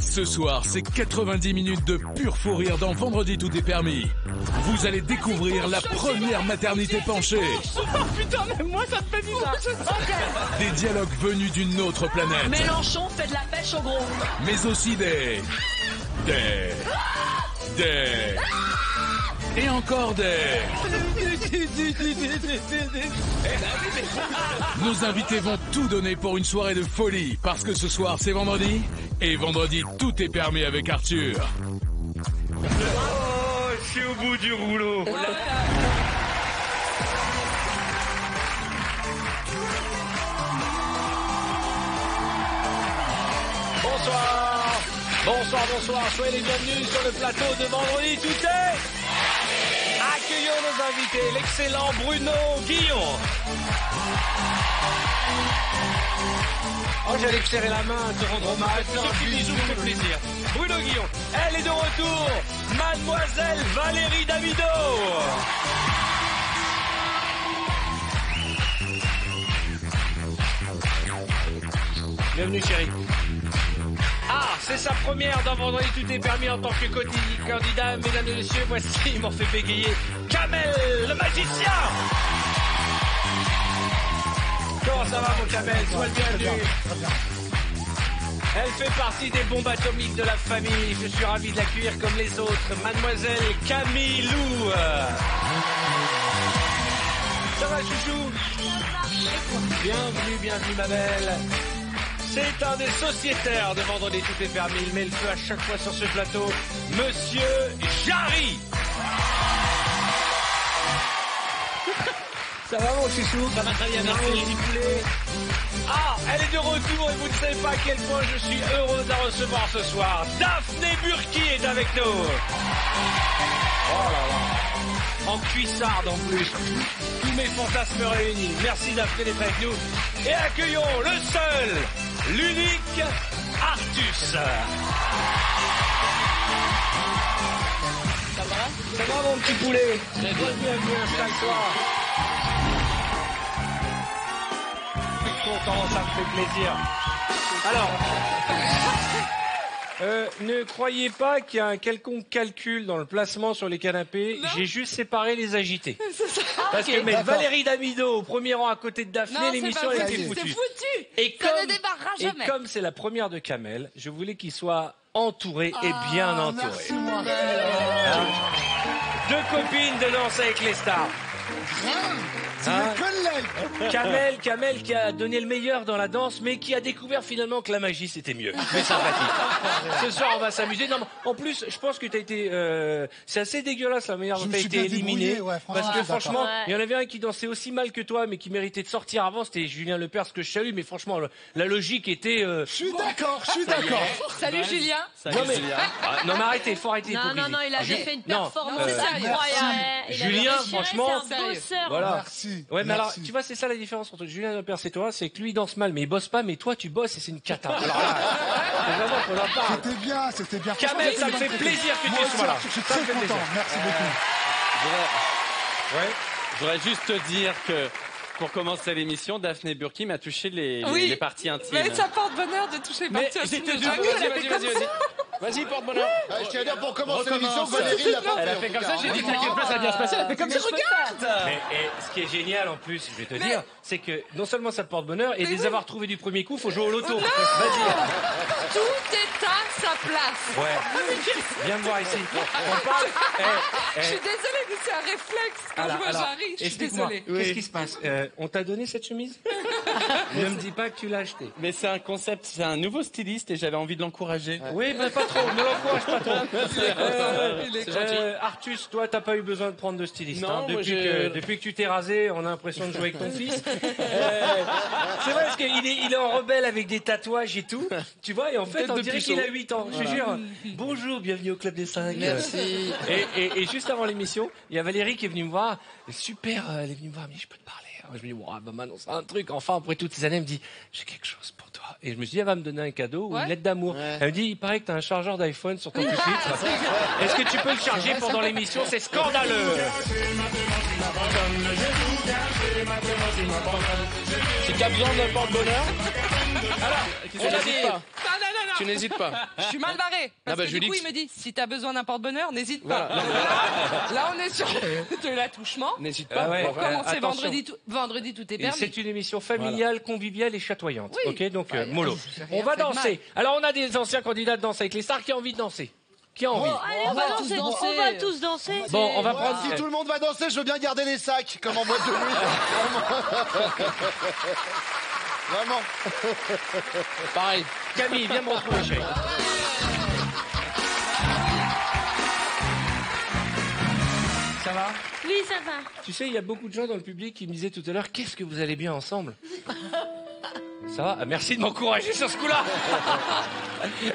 Ce soir, c'est 90 minutes de pur fou rire dans Vendredi tout est permis. Vous allez découvrir la première maternité penchée. Oh putain, même moi ça me fait bizarre. Des dialogues venus d'une autre planète. Mélenchon fait de la pêche au gros. Mais aussi et encore des... Nos invités vont tout donner pour une soirée de folie. Parce que ce soir, c'est vendredi. Et vendredi, tout est permis avec Arthur. Oh, je suis au bout du rouleau. Bonsoir, soyez les bienvenus sur le plateau de Vendredi tout est. Accueillons nos invités, l'excellent Bruno Guillon. Oh, j'allais te serrer la main, te rendre hommage, faire un petit bisou, me fait plaisir. Bruno Guillon, elle est de retour, Mademoiselle Valérie Damido. Bienvenue chérie. Ah, c'est sa première dans Vendredi tout est permis en tant que candidat. Mesdames et messieurs, voici, il m'en fait bégayer, Kamel, le magicien. Comment ça va mon Kamel? Sois le bienvenu. Elle fait partie des bombes atomiques de la famille. Je suis ravi de l'accueillir comme les autres. Mademoiselle Camille Lou. Ça va chouchou? Bienvenue ma belle. C'est un des sociétaires de Vendredi tout est permis. Il met le feu à chaque fois sur ce plateau. Monsieur Jarry. Ça va mon chouchou? Ça va très bien, merci. Ah, elle est de retour et vous ne savez pas à quel point je suis heureux de la recevoir ce soir. Daphné Burki est avec nous. Oh là là. En cuissarde en plus. Tous mes fantasmes réunis. Merci Daphné d'être avec nous. Et accueillons le seul, l'unique Artus. Ça va mon petit poulet? Très bien. Bienvenue, installe-toi. Content, ça me fait plaisir. Alors, ne croyez pas qu'il y a un quelconque calcul dans le placement sur les canapés. Non. J'ai juste séparé les agités. Parce que mettre Valérie Damido au premier rang à côté de Daphné, l'émission elle était foutue. C'est foutu. Et ça ne débarquera jamais. Et comme c'est la première de Kamel, je voulais qu'il soit entouré et bien entouré. Merci, moi. Deux copines de Danse avec les stars. C'est mes collègues. Kamel qui a donné le meilleur dans la danse, mais qui a découvert finalement que la magie c'était mieux. Mais sympathique. Ce soir on va s'amuser. Non, en plus, je pense que t'as été, c'est assez dégueulasse la manière dont t'as été éliminé. Ouais, parce que franchement, il y en avait un qui dansait aussi mal que toi, mais qui méritait de sortir avant. C'était Julien Lepers que je salue, mais franchement, la logique était. Je suis d'accord. Salut Julien. Non mais arrêtez, faut arrêter. Non, il avait fait une performance incroyable. Julien, franchement, voilà. Merci. Ouais, mais alors, tu vois, c'est ça la différence entre Julien Lepers et toi, c'est que lui il danse mal, mais il bosse pas, mais toi tu bosses et c'est une cata. Alors là, c'est vraiment qu'on en parle. C'était bien. Kamel, ça me fait plaisir que tu sois là. Je suis très content. Merci beaucoup. Je voudrais juste te dire que pour commencer l'émission, Daphné Burki m'a touché les parties intimes. Mais ça porte bonheur de toucher les parties intimes. Vas-y, porte-bonheur. Je tiens à dire pour commencer l'émission, Valérie l'a pas fait. Elle a fait comme ça, j'ai dit t'inquiète pas, ça va bien se passer. Elle a fait comme ça, regarde. Mais ce qui est génial en plus, je vais te dire, c'est que non seulement ça te porte bonheur, et les avoir trouvés du premier coup, faut jouer au loto. Vas-y. Tout est à sa place. Ouais. Viens me voir ici. On parle. Je suis désolée, mais c'est un réflexe. Quand je vois Jarry, je suis désolée. Qu'est-ce qui se passe? On t'a donné cette chemise? Ne me dis pas que tu l'as achetée. Mais c'est un concept, c'est un nouveau styliste et j'avais envie de l'encourager. Oui, mais pas trop, ne l'encourage pas trop. Il est gentil. Artus, toi, t'as pas eu besoin de prendre de styliste. Non, depuis que tu t'es rasé, on a l'impression de jouer avec ton fils. C'est vrai, parce qu'il est en rebelle avec des tatouages et tout. Tu vois, et en fait, on dirait qu'il a 8 ans. Je te jure. Bonjour, bienvenue au Club des 5. Merci. Et juste avant l'émission, il y a Valérie qui est venue me voir. Super, elle est venue me voir, mais je peux te parler. Je me dis, bah, m'annonce un truc. Enfin, après toutes ces années, elle me dit, j'ai quelque chose pour toi. Et je me suis dit, elle va me donner un cadeau ou une lettre d'amour. Elle me dit, il paraît que t'as un chargeur d'iPhone sur ton pupitre. Est-ce que tu peux le charger pendant l'émission? C'est scandaleux. Si t'as besoin d'un porte-bonheur, alors, on a dit, tu n'hésites pas. Je suis mal barré. Parce que du coup, il me dit, si t'as besoin d'un porte-bonheur, n'hésite pas. Voilà. Là, on est sur de l'attouchement. N'hésite pas. Pour commencer vendredi, tout est permis. C'est une émission familiale, conviviale et chatoyante. Oui. Ok, donc mollo. On va danser. Alors, on a des anciens candidats de danser avec les stars. Qui a envie de danser? Qui a envie? Allez, on va tous danser. Bon, on va prendre... Si tout le monde va danser, je veux bien garder les sacs, comme en boîte de nuit. Vraiment. Pareil. Camille, viens me retrouver, chérie. Ça va? Oui, ça va. Tu sais, il y a beaucoup de gens dans le public qui me disaient tout à l'heure, qu'est-ce que vous allez bien ensemble? Ça va? Merci de m'encourager sur ce coup-là.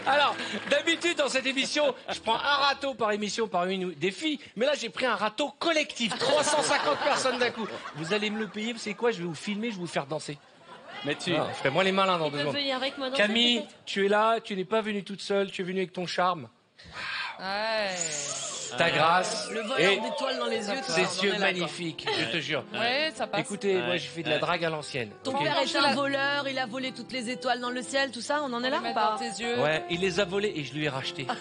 Alors, d'habitude, dans cette émission, je prends un râteau par émission par une des filles, mais là, j'ai pris un râteau collectif, 350 personnes d'un coup. Vous allez me le payer, vous savez quoi? Je vais vous filmer, je vais vous faire danser. Mais tu... Fais-moi les malins dans 2 secondes. Venir avec moi danser, Camille, tu es là, tu n'es pas venue toute seule, tu es venue avec ton charme. Ouais. Ta grâce. Le voleur d'étoiles dans les yeux. Ces yeux magnifiques, je te jure. Ouais, ça passe. Écoutez, moi, je fais de la drague à l'ancienne. Ton père est un voleur, il a volé toutes les étoiles dans le ciel, tout ça, on en est là ou pas? Tes yeux. Ouais, il les a volées et je lui ai racheté. Ok.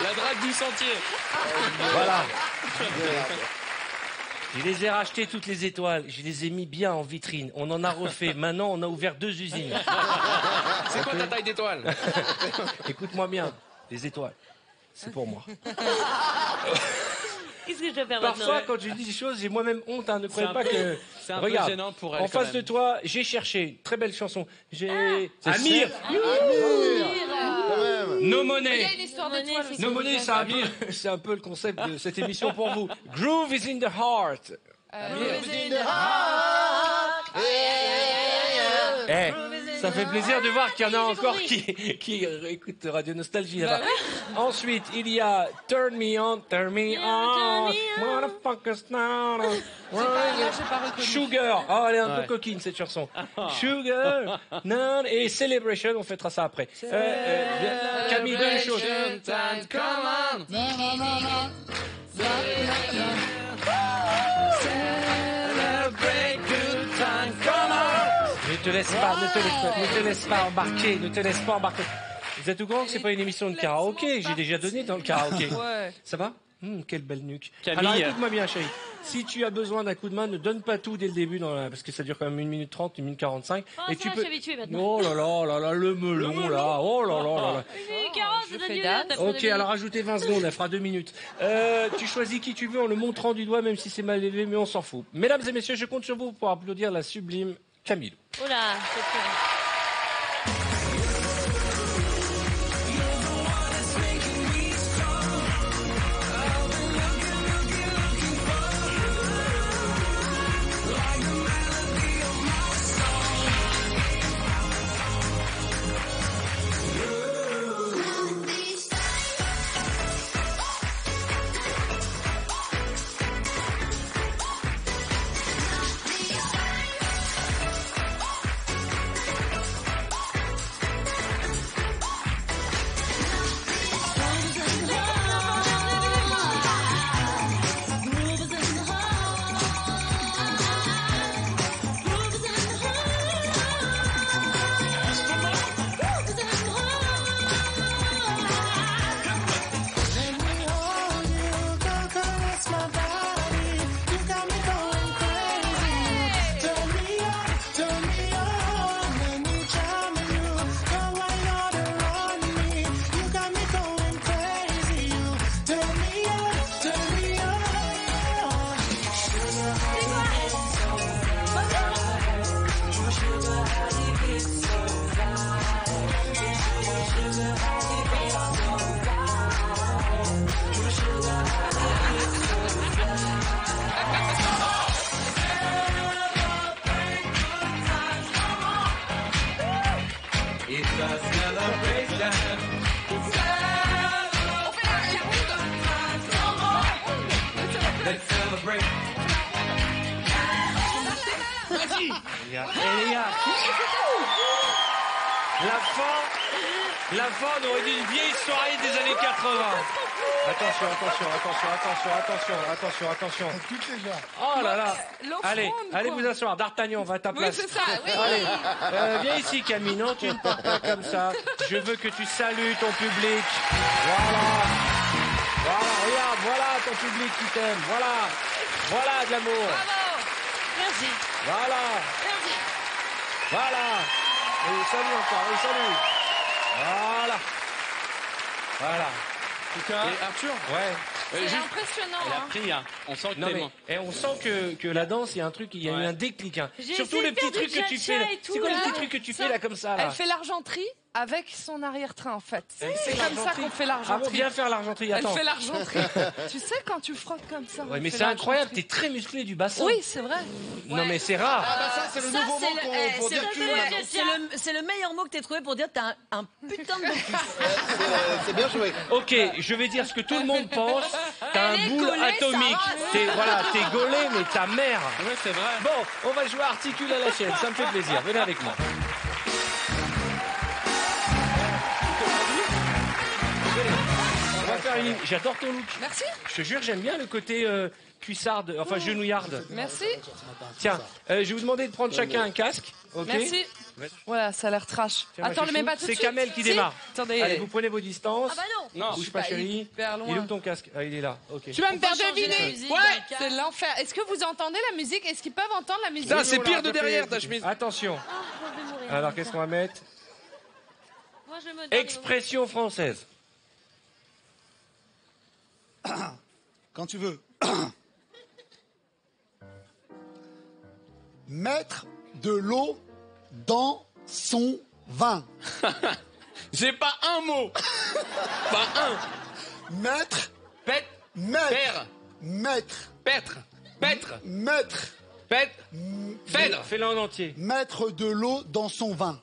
La drague du sentier. Voilà. Je les ai rachetées toutes les étoiles. Je les ai mis bien en vitrine. On en a refait. Maintenant, on a ouvert 2 usines. C'est quoi ta taille d'étoile? Écoute-moi bien. Les étoiles, c'est pour moi. Qu'est-ce que je dois faire Parfois, maintenant? quand je dis des choses, j'ai moi-même honte. Hein, ne croyez pas que... C'est un Regarde, peu gênant pour elle. en face de toi, j'ai cherché. Très belle chanson. J'ai... Amir. No Money. Il y a une histoire d'étoile aussi. No Money, c'est un peu le concept de cette émission pour vous. Groove is in the heart. Eh, ça fait plaisir de voir qu'il y en a encore qui écoutent Radio Nostalgie là-bas. Ensuite, il y a Turn Me On, Motherfuckers Now. Sugar. Oh, elle est un peu coquine cette chanson. Sugar. Et Celebration, on fêtera ça après. Camille, deux choses. Ne te laisse pas embarquer, ne te laisse pas embarquer. Vous êtes au courant que c'est pas une émission de karaoké? J'ai déjà donné dans le karaoké. Ouais. Ça va? Quelle belle nuque. Camille. Alors écoute-moi bien, chérie. Si tu as besoin d'un coup de main, ne donne pas tout dès le début, parce que ça dure quand même 1 minute 30, 1 minute 45. Oh, et ça tu va, peux... je suis habituée maintenant. Oh là là, le melon là. Oh là là. Oui, 40, je ça fais donne date. Ok, alors ajoutez 20 secondes, elle fera 2 minutes. Tu choisis qui tu veux en le montrant du doigt, même si c'est mal élevé, mais on s'en fout. Mesdames et messieurs, je compte sur vous pour applaudir la sublime Camille. Oh là, c'est sûr. La fin, on aurait dit une vieille soirée des années 80. Attention. Toutes les gens. Oh là là. Allez vous asseoir. D'Artagnan, va à ta place. Oui, c'est ça, oui. Allez, viens ici, Camille. Non, tu ne pars pas comme ça. Je veux que tu salues ton public. Voilà, regarde, voilà ton public qui t'aime. Voilà de l'amour. Bravo. Merci. Voilà. Et salut encore, salut. Voilà. Et Arthur? Ouais. C'est impressionnant. Elle a Hein. pris, hein. On sent que Non, t'es mais, loin. on sent que la danse, il y a un truc, il y a eu un déclic. Hein. Surtout essayé le de petit faire truc du que tu cha-cha fais là. et tout, C'est quoi le là. petit truc que tu fais là comme ça là? Elle fait l'argenterie avec son arrière-train en fait. Elle C'est fait comme ça l'argenterie. qu'on fait Ah bon, l'argenterie. viens faire l'argenterie, Elle attends. fait l'argenterie. Tu sais quand tu frottes comme ça. Ouais, on mais fait c'est incroyable, l'argenterie. t'es très musclé du bassin. Oui, c'est vrai. Non mais c'est rare. Ah bah ça, c'est le nouveau mot pour dire cul. C'est le meilleur mot que t'aies trouvé pour dire que t'as un putain de cul. C'est bien joué. Ok, je vais dire ce que tout le monde pense. T'as un Elle est boule gaulée, atomique. Sarah. T'es gaulé, mais ta mère. Ouais, c'est vrai. Bon, on va jouer à Articule à la chaîne, ça me fait plaisir. Venez avec moi. On va faire une... J'adore ton look. Merci. Je te jure, j'aime bien le côté cuissarde, enfin genouillarde. Merci. Tiens, je vais vous demander de prendre chacun un casque. Ok. Merci. Voilà, ça a l'air trash. Tiens, Attends, moi, le mets pas tout de c'est suite. Kamel qui Si. démarre. Attendez. Allez, vous prenez vos distances. Ah bah non. Non. Bouge pas, chérie. hyper loin. Il est où ton casque? Ah, il est là. Ok. Tu vas me On peut faire changer la deviner. musique Ouais, dans le cas. c'est l'enfer. Est-ce que vous entendez la musique? Est-ce qu'ils peuvent entendre la musique? Ça, c'est Voilà, pire de à peu près. derrière ta chemise. Attention. Ah, je vais mourir. Alors, qu'est-ce qu'on va mettre? Moi, je me donne. Expression française. Quand tu veux. Mettre de l'eau dans son vin. J'ai pas un mot. Pas un. Mettre. Pète. Mettre. Père. Mettre. Pêtre. Pêtre. Mettre. Pète. Phèdre. Fais-le en entier. Mettre de l'eau dans son vin.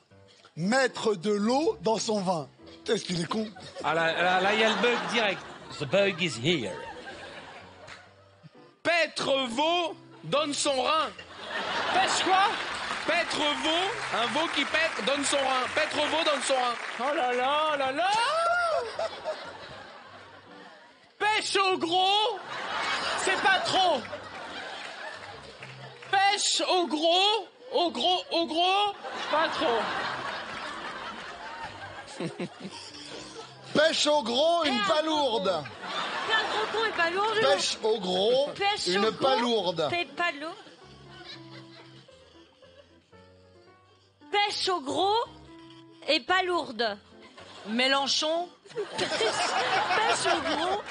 Mettre de l'eau dans son vin. Est-ce qu'il est con? Ah là, il y a le bug direct. The bug is here. Pêtre veau donne son rein. Pêche quoi? Pêtre veau, un veau qui pète donne son rein. Pêtre veau donne son rein. Oh là là. Pêche au gros, c'est pas trop. Pêche au gros, pas trop. Pêche au gros, une palourde. Fais un gros con et pas lourd. Pêche au gros, Pêche une au gros, palourde. T'es pas lourd. Pêche au gros et pas lourde. Mélenchon. Pêche au gros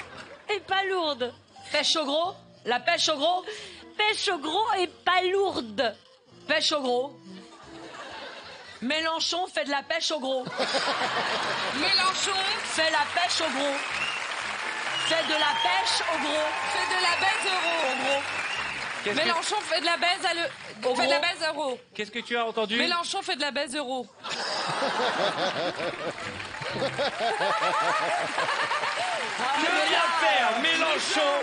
et pas lourde. Pêche au gros. La pêche au gros. Pêche au gros et pas lourde. Pêche au gros. Mélenchon fait de la pêche au gros. Mélenchon Fait la pêche au gros. Fait de la pêche au gros. fait de la baise euro. Au gros. Mélenchon fait de la baise à le... Au fait de la gros. baise euro. Qu'est-ce que tu as entendu? Mélenchon fait de la baise euro. Que vient faire Mélenchon?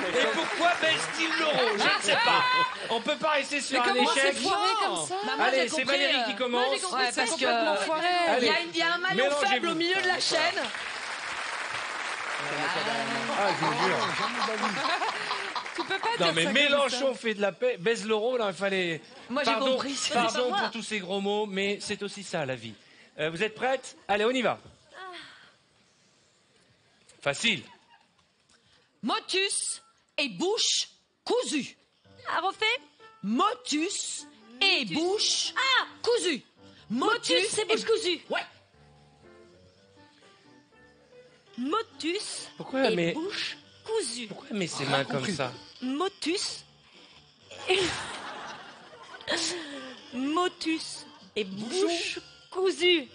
Et pourquoi baisse-t-il l'euro? Je ne sais pas. On peut pas rester sur un Comment c'est échec. foiré comme ça? Bah, moi, Allez, j'ai c'est compris, Valérie qui commence. Ouais, C'est parce complètement que foiré. Allez. il y a un maillon Mélangez-vous. faible au milieu de la chaîne. Ah, je vous jure. Tu peux pas dire Non mais ça comme Mélenchon fait de la paix, baise l'euro, là il fallait... Moi, j'ai Pardon, compris, c'est Pardon pas moi. pour tous ces gros mots, mais c'est aussi ça la vie. Vous êtes prêtes? Allez, on y va. Facile. Motus et bouche cousue. Ah, refais. Motus et bouche cousue. Motus et bouche cousue. Ouais. Motus Pourquoi et mais bouche cousue. pourquoi elle met ses mains comme ça? Motus et... Motus et bouche cousue.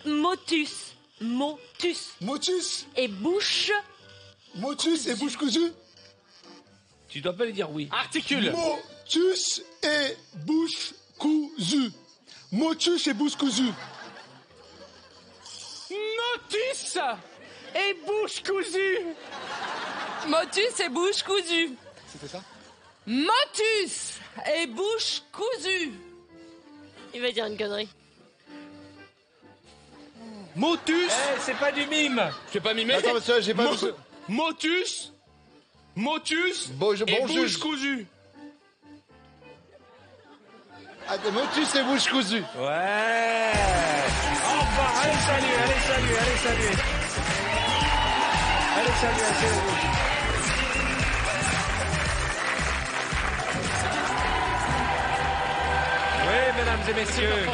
Motus. Motus Motus. et bouche. Motus et bouche cousue. Tu dois pas lui dire oui. Articule. Motus et bouche cousue. Motus et bouche cousue. Motus et bouche cousue. Motus et bouche cousue. C'était ça? Motus et bouche cousue. Il va dire une connerie. Motus. Eh, c'est pas du mime. Je vais pas mimer. Attends, monsieur, j'ai pas vu. Motus et bouche cousue. Ah, motus et bouche cousue. Ouais. Enfin, allez, salut. Allez, salut. Oui, mesdames et messieurs.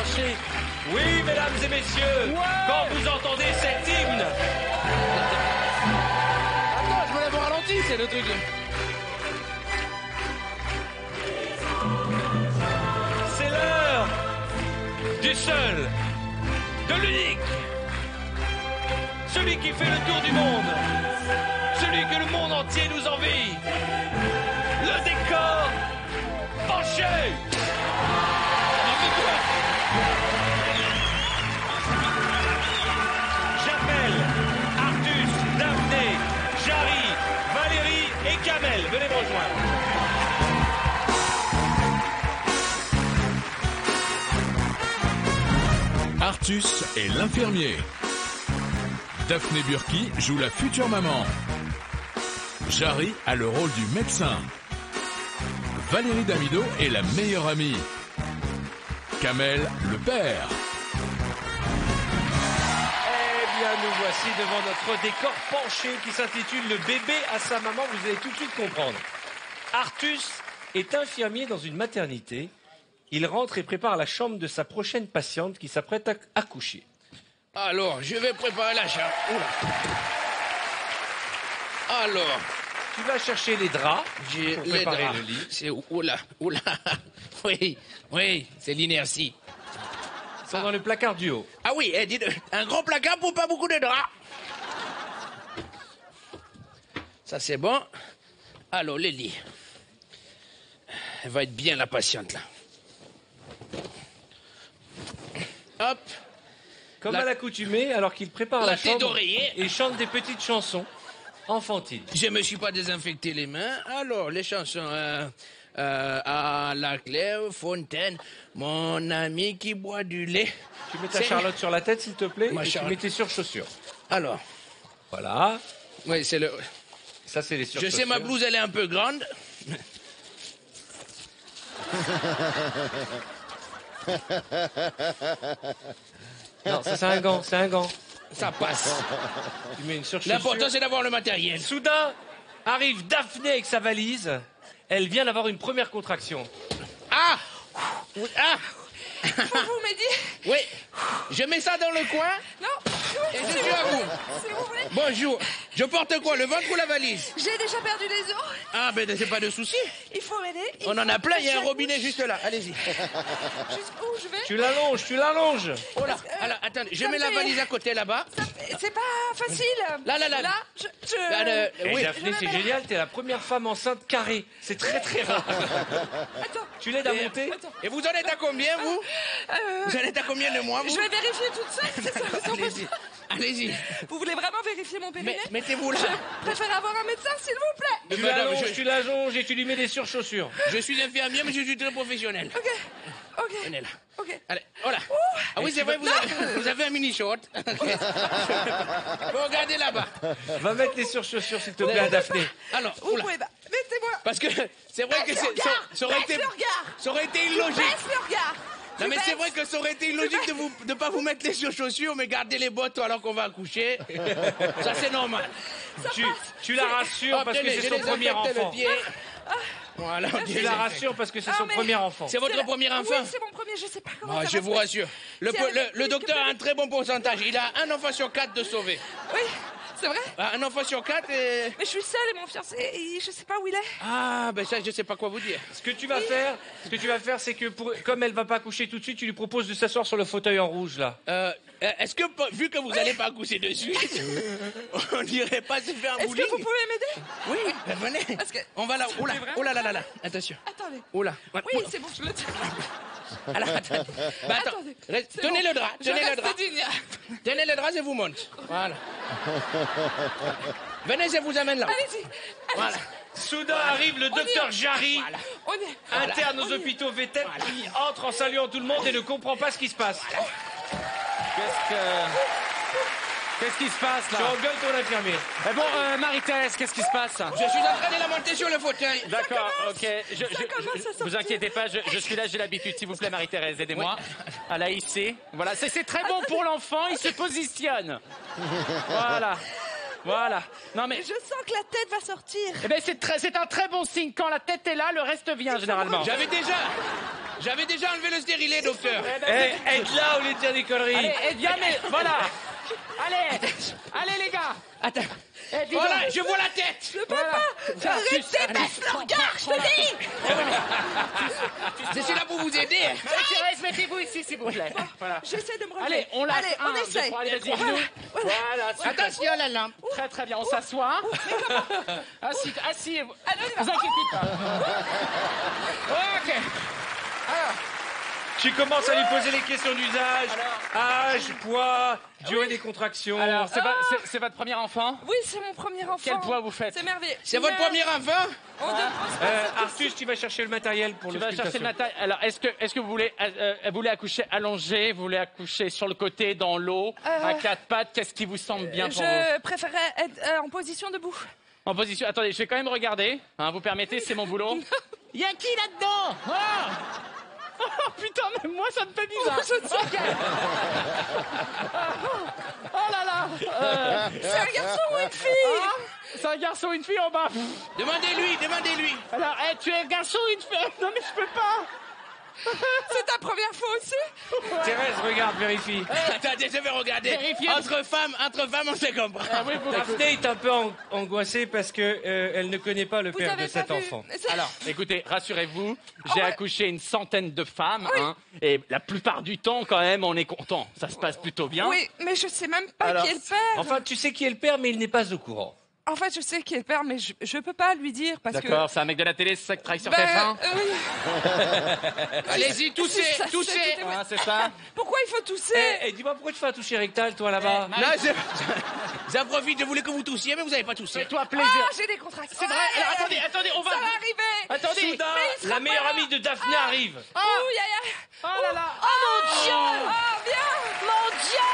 Oui, mesdames et messieurs. Quand vous entendez cet hymne. Attends, je me l'avais ralenti, c'est le truc. C'est l'heure du seul, de l'unique, celui qui fait le tour du monde, celui que le monde entier nous envie, le décor penché. J'appelle Artus, Daphné, Jarry, Valérie et Kamel. Venez me rejoindre. Artus est l'infirmier. Daphné Burki joue la future maman. Jarry a le rôle du médecin. Valérie Damido est la meilleure amie. Kamel, le père. Eh bien, nous voici devant notre décor penché qui s'intitule « Le bébé à sa maman ». Vous allez tout de suite comprendre. Artus est infirmier dans une maternité. Il rentre et prépare la chambre de sa prochaine patiente qui s'apprête à accoucher. Alors, je vais préparer la chambre. Oula. Alors, tu vas chercher les draps j'ai pour les préparer draps. le lit. C'est oula. Oui, c'est l'inertie. Ils sont dans le placard du haut. Ah oui, un grand placard pour pas beaucoup de draps. Ça, c'est bon. Alors, le lit. Elle va être bien, la patiente, là. Hop. Comme à l'accoutumée, alors qu'il prépare la tête chambre d'oreiller. et chante des petites chansons enfantines. Je me suis pas désinfecté les mains. Alors, les chansons... à la Clairefontaine, mon ami qui boit du lait. Tu mets ta Charlotte sur la tête, s'il te plaît, Ma et tu Charlotte. mets tes surchaussures. Alors, Voilà. oui, c'est le... Ça, c'est les Je surchaussures. sais, ma blouse, elle est un peu grande. Non, ça, c'est un gant, c'est un gant. Ça passe. Tu mets une surchaussure. L'important, c'est d'avoir le matériel. Soudain, arrive Daphné avec sa valise. Elle vient d'avoir une première contraction. Ah! Ah! Pour vous m'aider. Oui. Je mets ça dans le coin Non. et je suis à vous. Si vous voulez. Bonjour. Je porte quoi, le ventre ou la valise? J'ai déjà perdu les os. Ah, ben c'est pas de souci. Il faut m'aider. On en a plein, il y a un robinet juste là. Allez-y. Jusqu'où je vais? Tu l'allonges. Oh là. Alors, attendez, je mets la valise à côté là-bas. C'est pas facile. Là. Là, Et oui. Daphné, c'est génial, t'es la première femme enceinte carrée. C'est très très rare. Attends. Tu l'aides à monter? Et vous en êtes à combien, vous? Vous en êtes à combien de mois, vous? Je vais vérifier toute seule. C'est ça, sans Allez-y. Allez-y. Vous voulez vraiment vérifier mon périnée? Mettez-vous là. Je préfère avoir un médecin, s'il vous plaît. Madame, Tu l'allonges et tu lui mets des surchaussures. Je suis infirmier, mais je suis très professionnel. Ok. Venez là. Ok. Allez, voilà. Ah oui, c'est vrai, vous avez un mini-short. Vous regardez là-bas. Va mettre les surchaussures, s'il te plaît, à Daphné. Alors, Vous oula. pouvez pas. Mettez-moi. Parce que c'est vrai que Baisse le regard. ça aurait été... Baisse le regard. Ça aurait été Tu illogique. baisses le regard. Non, mais Tu c'est baisses. vrai que ça aurait été illogique de ne pas vous mettre les chaussures, mais garder les bottes alors qu'on va accoucher. Ça, c'est normal. Tu la rassures Hop, parce que tenez, c'est je son premier désinfecte le enfant. pied. Voilà, on Tu la désinfecte. rassures parce que c'est son mais- premier enfant. C'est votre premier enfant? Oui, c'est mon premier. Je sais pas comment Ah, ça je va vous se rassure. Le C'est docteur a un très bon pourcentage. Il a un enfant sur 4 de sauver. Oui, c'est vrai. Ah, un enfant sur 4 et... Mais je suis seule et mon fiancé, je sais pas où il est. Ah, ben ça, je sais pas quoi vous dire. Ce que tu vas faire, c'est que comme elle va pas accoucher tout de suite, tu lui proposes de s'asseoir sur le fauteuil en rouge là. Est-ce que, vu que vous allez pas accoucher de suite, on n'irait pas se faire un Est-ce bowling? que vous pouvez m'aider? Oui, ben venez. Parce que- On va là. Oula, vraiment oh là là là là. Attention. Attendez. Oula. Oui, c'est bon, je le tiens. Alors, attendez. Bah, attends. Attendez, c'est Tenez bon. le drap, Je tenez le reste drap. digne. Tenez le drap, je vous monte. Voilà. Venez, je vous amène là. Allez-y. Voilà. Soudain arrive le docteur Jarry, On y est. interne aux hôpitaux VTEP, qui entre en saluant tout le monde et ne comprend pas ce qui se passe. Qu'est-ce qui se passe là? Je engueule ton infirmier. Bon, Marie-Thérèse, qu'est-ce qui se passe? Je suis en train de la monter sur le fauteuil. D'accord, ok. Vous inquiétez pas, je suis là, j'ai l'habitude. S'il vous plaît, Marie-Thérèse, aidez-moi à la hisser. Voilà, c'est très bon pour l'enfant, il se positionne. Voilà. Non mais je sens que la tête va sortir. Eh ben c'est un très bon signe. Quand la tête est là, le reste vient généralement. J'avais déjà enlevé le stérilet, docteur. Aide là au lieu de dire des conneries. Allez, aide bien, mais voilà. Allez les gars. Attends. Voilà, je vois la tête. Je peux pas. Arrêtez, baisse le regard, je te dis. Je suis là pour vous aider. Marie-Thérèse, mettez-vous ici, s'il vous plaît. Voilà. J'essaie de me relever. Allez, on lâche. On essaie. Allez, vas-y, genoux. Voilà. Attention, la lampe. Très bien, on s'assoit. Assis. Vous inquiétez pas. Ok. Alors. Tu commences à lui poser les questions d'usage. Âge, poids, durée des contractions. Alors, c'est votre premier enfant? Oui, c'est mon premier enfant. Quel poids vous faites? C'est merveilleux. C'est votre premier enfant? Arthus, tu vas chercher le matériel pour l'auscultation. Tu vas chercher le matériel. Alors, est-ce que vous voulez accoucher allongé? Vous voulez accoucher sur le côté, dans l'eau, à quatre pattes? Qu'est-ce qui vous semble bien pour vous? Je préférerais être en position debout. En position... Attendez, je vais quand même regarder. Hein, vous permettez, c'est mon boulot. Il y a qui là-dedans? Oh putain, même moi ça me fait bizarre. Okay. Oh là là. C'est un garçon ou une fille? C'est un garçon ou une fille en bas. Demandez-lui. Alors, tu es un garçon ou une fille? Non mais je peux pas. C'est ta première fois aussi? Thérèse, regarde, vérifie. Attendez, je vais regarder. Vérifiez. Entre femmes, on se comprend. Daphné est un peu angoissée parce que elle ne connaît pas le père de cet enfant. Alors, écoutez, rassurez-vous, j'ai accouché une centaine de femmes, hein, et la plupart du temps, quand même, on est content. Ça se passe plutôt bien. Oui, mais je sais même pas qui est le père. Enfin, tu sais qui est le père, mais il n'est pas au courant. En fait, je sais qui est le père, mais je peux pas lui dire parce que... D'accord, c'est un mec de la télé, c'est ça qui travaille sur TF1 oui. Allez-y, touchez. C'est ça. Pourquoi il faut tousser? Dis-moi, pourquoi tu fais un toucher rectal, toi, là-bas? Là, j'en profite, je voulais que vous toussiez, mais vous n'avez pas toussé. Fais-toi plaisir. J'ai des contractions. C'est vrai. Alors, attendez, on va... Ça va arriver. Attendez. Soudain, la meilleure amie de Daphné arrive. Oh Oh là là. mon Dieu! Oh, bien. Mon Dieu!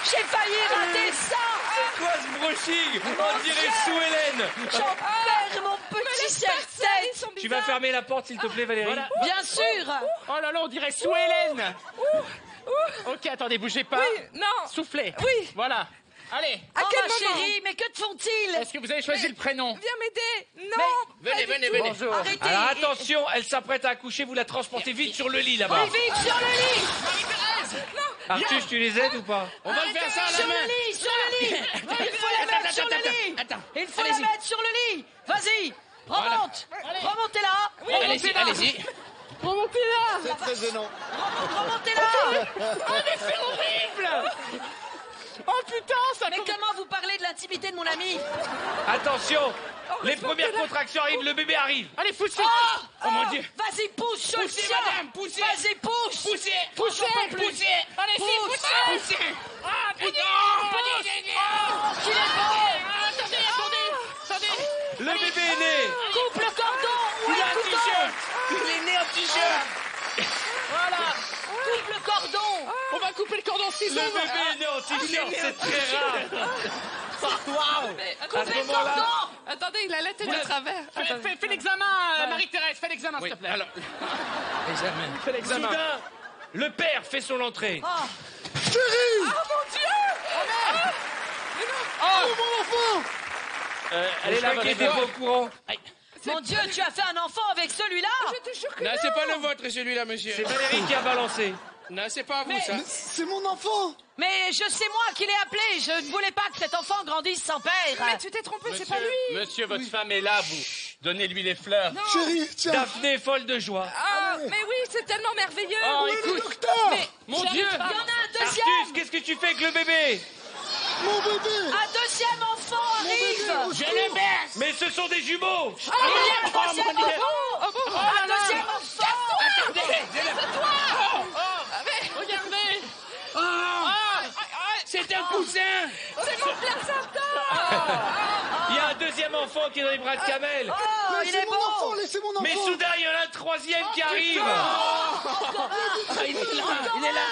J'ai failli rater ça! C'est quoi ce brushing? On dirait sous Hélène. J'en perds mon petit cerceau! Tu vas fermer la porte, s'il te plaît, Valérie. Voilà. Bien sûr! Oh là là, on dirait sous Hélène. Ok, attendez, bougez pas. Oui, non. Soufflez. Oui. Voilà. Allez. Oh quel ma moment? chérie, mais que te font-ils? Est-ce que vous avez choisi le prénom? Viens m'aider. Non. Venez. Bonjour. Arrêtez! Alors attention, elle s'apprête à accoucher, vous la transportez vite sur le lit là-bas. Oui, vite, sur le lit! Arthus, tu les aides ou pas? On va le faire ça à la Sur main. le lit! Sur le lit! Il faut la mettre sur le lit! Attends. Il faut la mettre sur le lit! Vas-y! Remonte! Remontez-la! Allez-y. Remontez-là. C'est très gênant. Remontez-la! Oh mais c'est horrible. Oh putain, ça... Mais comment vous parlez de l'intimité de mon ami? Attention, les premières contractions arrivent, le bébé arrive. Allez, poussez. Oh mon Dieu. Vas-y, pousse, je le Poussez, tiens. madame, poussez. Vas-y, pousse! Poussez. Allez, Pousse! Ah putain. Oh, qu'il est beau! Attendez. Le bébé est né. Coupe le cordon! Où Il est a le un couteau? t-shirt. Il est né en t-shirt. Voilà! Coupe le cordon! On va couper le cordon ciseau. Le bébé est né en t-shirt, c'est très rare. Waouh! À ce moment-là, Attendez, il a la tête de travers. Fais l'examen, Marie-Thérèse. Fais l'examen, s'il te plaît. Alors, Fais l'examen. soudain, le père fait son entrée. Oh mon Dieu. Allez là, qui était pas au courant. Mon Dieu, tu as fait un enfant avec celui-là? Je te jure que non, c'est pas le vôtre, celui-là, monsieur. C'est Valérie qui a balancé. Non, c'est pas vous, ça. C'est mon enfant. Mais c'est moi qui l'ai appelé. Je ne voulais pas que cet enfant grandisse sans père. Mais tu t'es trompé, c'est pas lui. Monsieur, votre femme est là, vous. Donnez-lui les fleurs. Chérie, tiens. Daphné est folle de joie. Ah, mais oui, c'est tellement merveilleux. Oh, Le écoute. docteur. Mon Dieu. Il y en a un deuxième. Arthus, qu'est-ce que tu fais avec le bébé? Mon bébé. Un deuxième enfant arrive. Je le baisse. Mais ce sont des jumeaux. Il y a un troisième enfant. Un deuxième enfant. Attendez, Regardez. c'est un coussin. C'est mon placenta. Il y a un deuxième enfant qui est dans les bras de Kamel. Oh, il Laissez est mon beau. enfant, laissez mon enfant. Mais soudain, il y en a un troisième qui arrive. Il est là.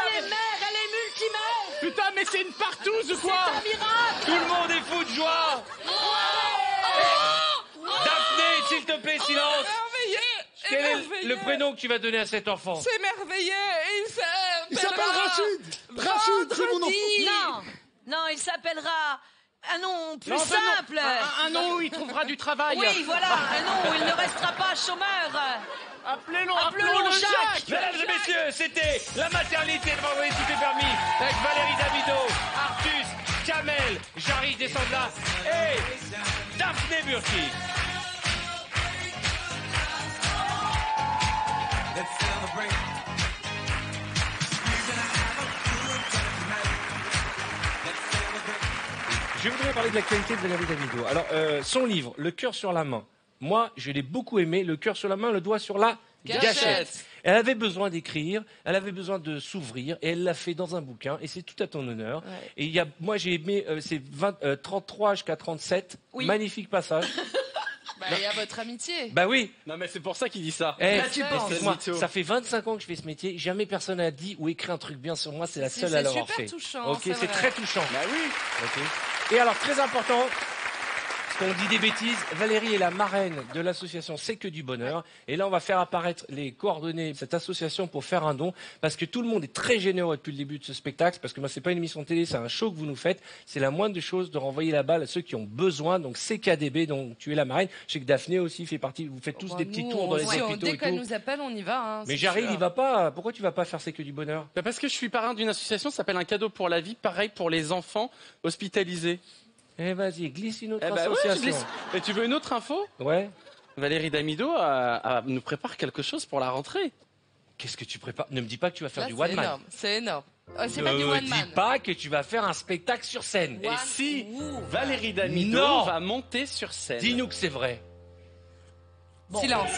Elle est mère, elle est multimère. Putain, mais c'est une partouze ou quoi? C'est un miracle. Tout le monde est fou de joie. Daphné, s'il te plaît, silence. Quel est le prénom que tu vas donner à cet enfant? C'est merveilleux. Il s'appelle Rachid. Rachid, c'est mon enfant. Non, il s'appellera un nom plus simple. Un nom où il trouvera du travail. Oui, voilà, un nom où il ne restera pas chômeur. Appelons-le Jacques. Mesdames et messieurs, c'était la maternité de Vendredi Tout est permis avec Valérie Damido, Artus, Kamel, Jarry descend de là et Daphné Burki. Je voudrais parler de l'actualité de Valérie Damido. Alors, son livre, Le cœur sur la main. Moi, je l'ai beaucoup aimé. Le cœur sur la main, le doigt sur la gâchette. Elle avait besoin d'écrire, elle avait besoin de s'ouvrir, et elle l'a fait dans un bouquin, et c'est tout à ton honneur. Ouais. Et moi, j'ai aimé, c'est 33 jusqu'à 37, magnifique passage. Il y a votre amitié. Bah oui. Non, mais c'est pour ça qu'il dit ça. Moi, ça fait 25 ans que je fais ce métier. Jamais personne n'a dit ou écrit un truc bien sur moi. C'est la seule à l'avoir fait. C'est super touchant. Ok, c'est très touchant. Bah oui. Okay. Et alors, très important, parce qu'on dit des bêtises, Valérie est la marraine de l'association C'est que du bonheur. Et là, on va faire apparaître les coordonnées de cette association pour faire un don. Parce que tout le monde est très généreux depuis le début de ce spectacle. Parce que moi, c'est pas une émission de télé, c'est un show que vous nous faites. C'est la moindre des choses de renvoyer la balle à ceux qui ont besoin. Donc, CKDB, donc tu es la marraine. Je sais que Daphné aussi fait partie. Vous faites tous des petits tours dans les hôpitaux dès qu'elle nous appelle, on y va. Hein, mais Jarry, il y va pas. Pourquoi tu vas pas faire C'est que du bonheur? Parce que je suis parrain d'une association qui s'appelle Un cadeau pour la vie. Pareil pour les enfants hospitalisés. Eh vas-y, glisse une autre association. Et tu veux une autre info? Ouais. Valérie Damido nous prépare quelque chose pour la rentrée. Qu'est-ce que tu prépares? Ne me dis pas que tu vas faire du one man. C'est énorme. C'est pas du one man. Ne me dis pas que tu vas faire un spectacle sur scène. Et si Valérie Damido va monter sur scène? Dis-nous que c'est vrai. Bon. Silence.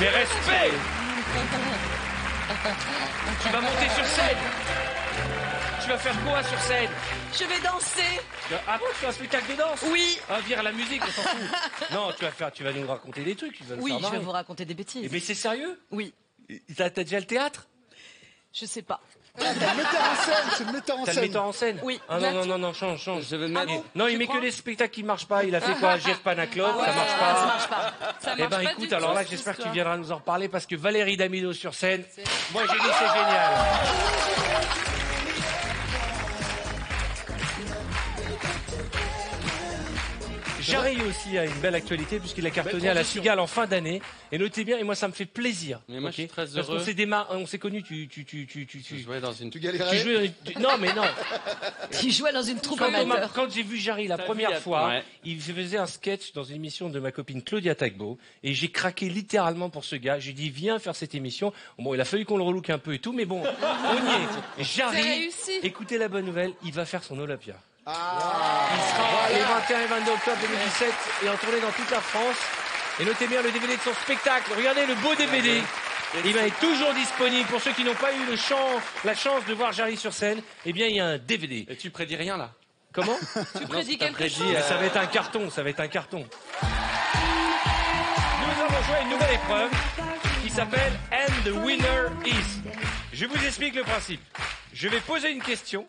Mais respect. Tu vas monter sur scène. Tu vas faire quoi sur scène? Je vais danser. Ah bon, tu fais un spectacle de danse? Oui. Ah, vire la musique, on s'en fout. Non, tu vas nous raconter des trucs. Oui, je vais vous raconter des bêtises. Mais c'est sérieux? Oui. T'as déjà le théâtre? Je sais pas. T'as le metteur en scène, c'est le metteur en scène. T'as le metteur en scène? Oui. Ah non, change. Je vais mettre... Non, il met que les spectacles qui marchent pas. Il a fait quoi? Jeff Panaclope, ça marche pas. Ça marche pas. Eh ben écoute, alors là, j'espère que tu viendras nous en reparler parce que Valérie Damido sur scène, moi j'ai dit c'est génial. Jarry aussi a une belle actualité puisqu'il a cartonné à la Cigale en fin d'année. Et notez bien, et moi ça me fait plaisir. Mais moi je suis très heureux. Parce qu'on s'est connus, tu jouais dans une... Tu galérais. Non mais non. Tu jouais dans une troupe amateur. Quand j'ai vu Jarry la première fois, il faisait un sketch dans une émission de ma copine Claudia Tagbo. Et j'ai craqué littéralement pour ce gars. J'ai dit viens faire cette émission. Bon, il a fallu qu'on le relook un peu et tout, mais bon, on y est. Jarry, écoutez la bonne nouvelle, il va faire son Olympia. Il sera les 21 et 22 octobre 2017 et en tournée dans toute la France. Et notez bien le DVD de son spectacle. Regardez le beau DVD. Il est toujours disponible. Pour ceux qui n'ont pas eu la chance de voir Jarry sur scène, eh bien, il y a un DVD. Et tu prédis rien, là? Comment? Tu prédis quelque chose? Ça va être un carton, Nous avons joué à une nouvelle épreuve qui s'appelle And the Winner Is. Je vous explique le principe. Je vais poser une question.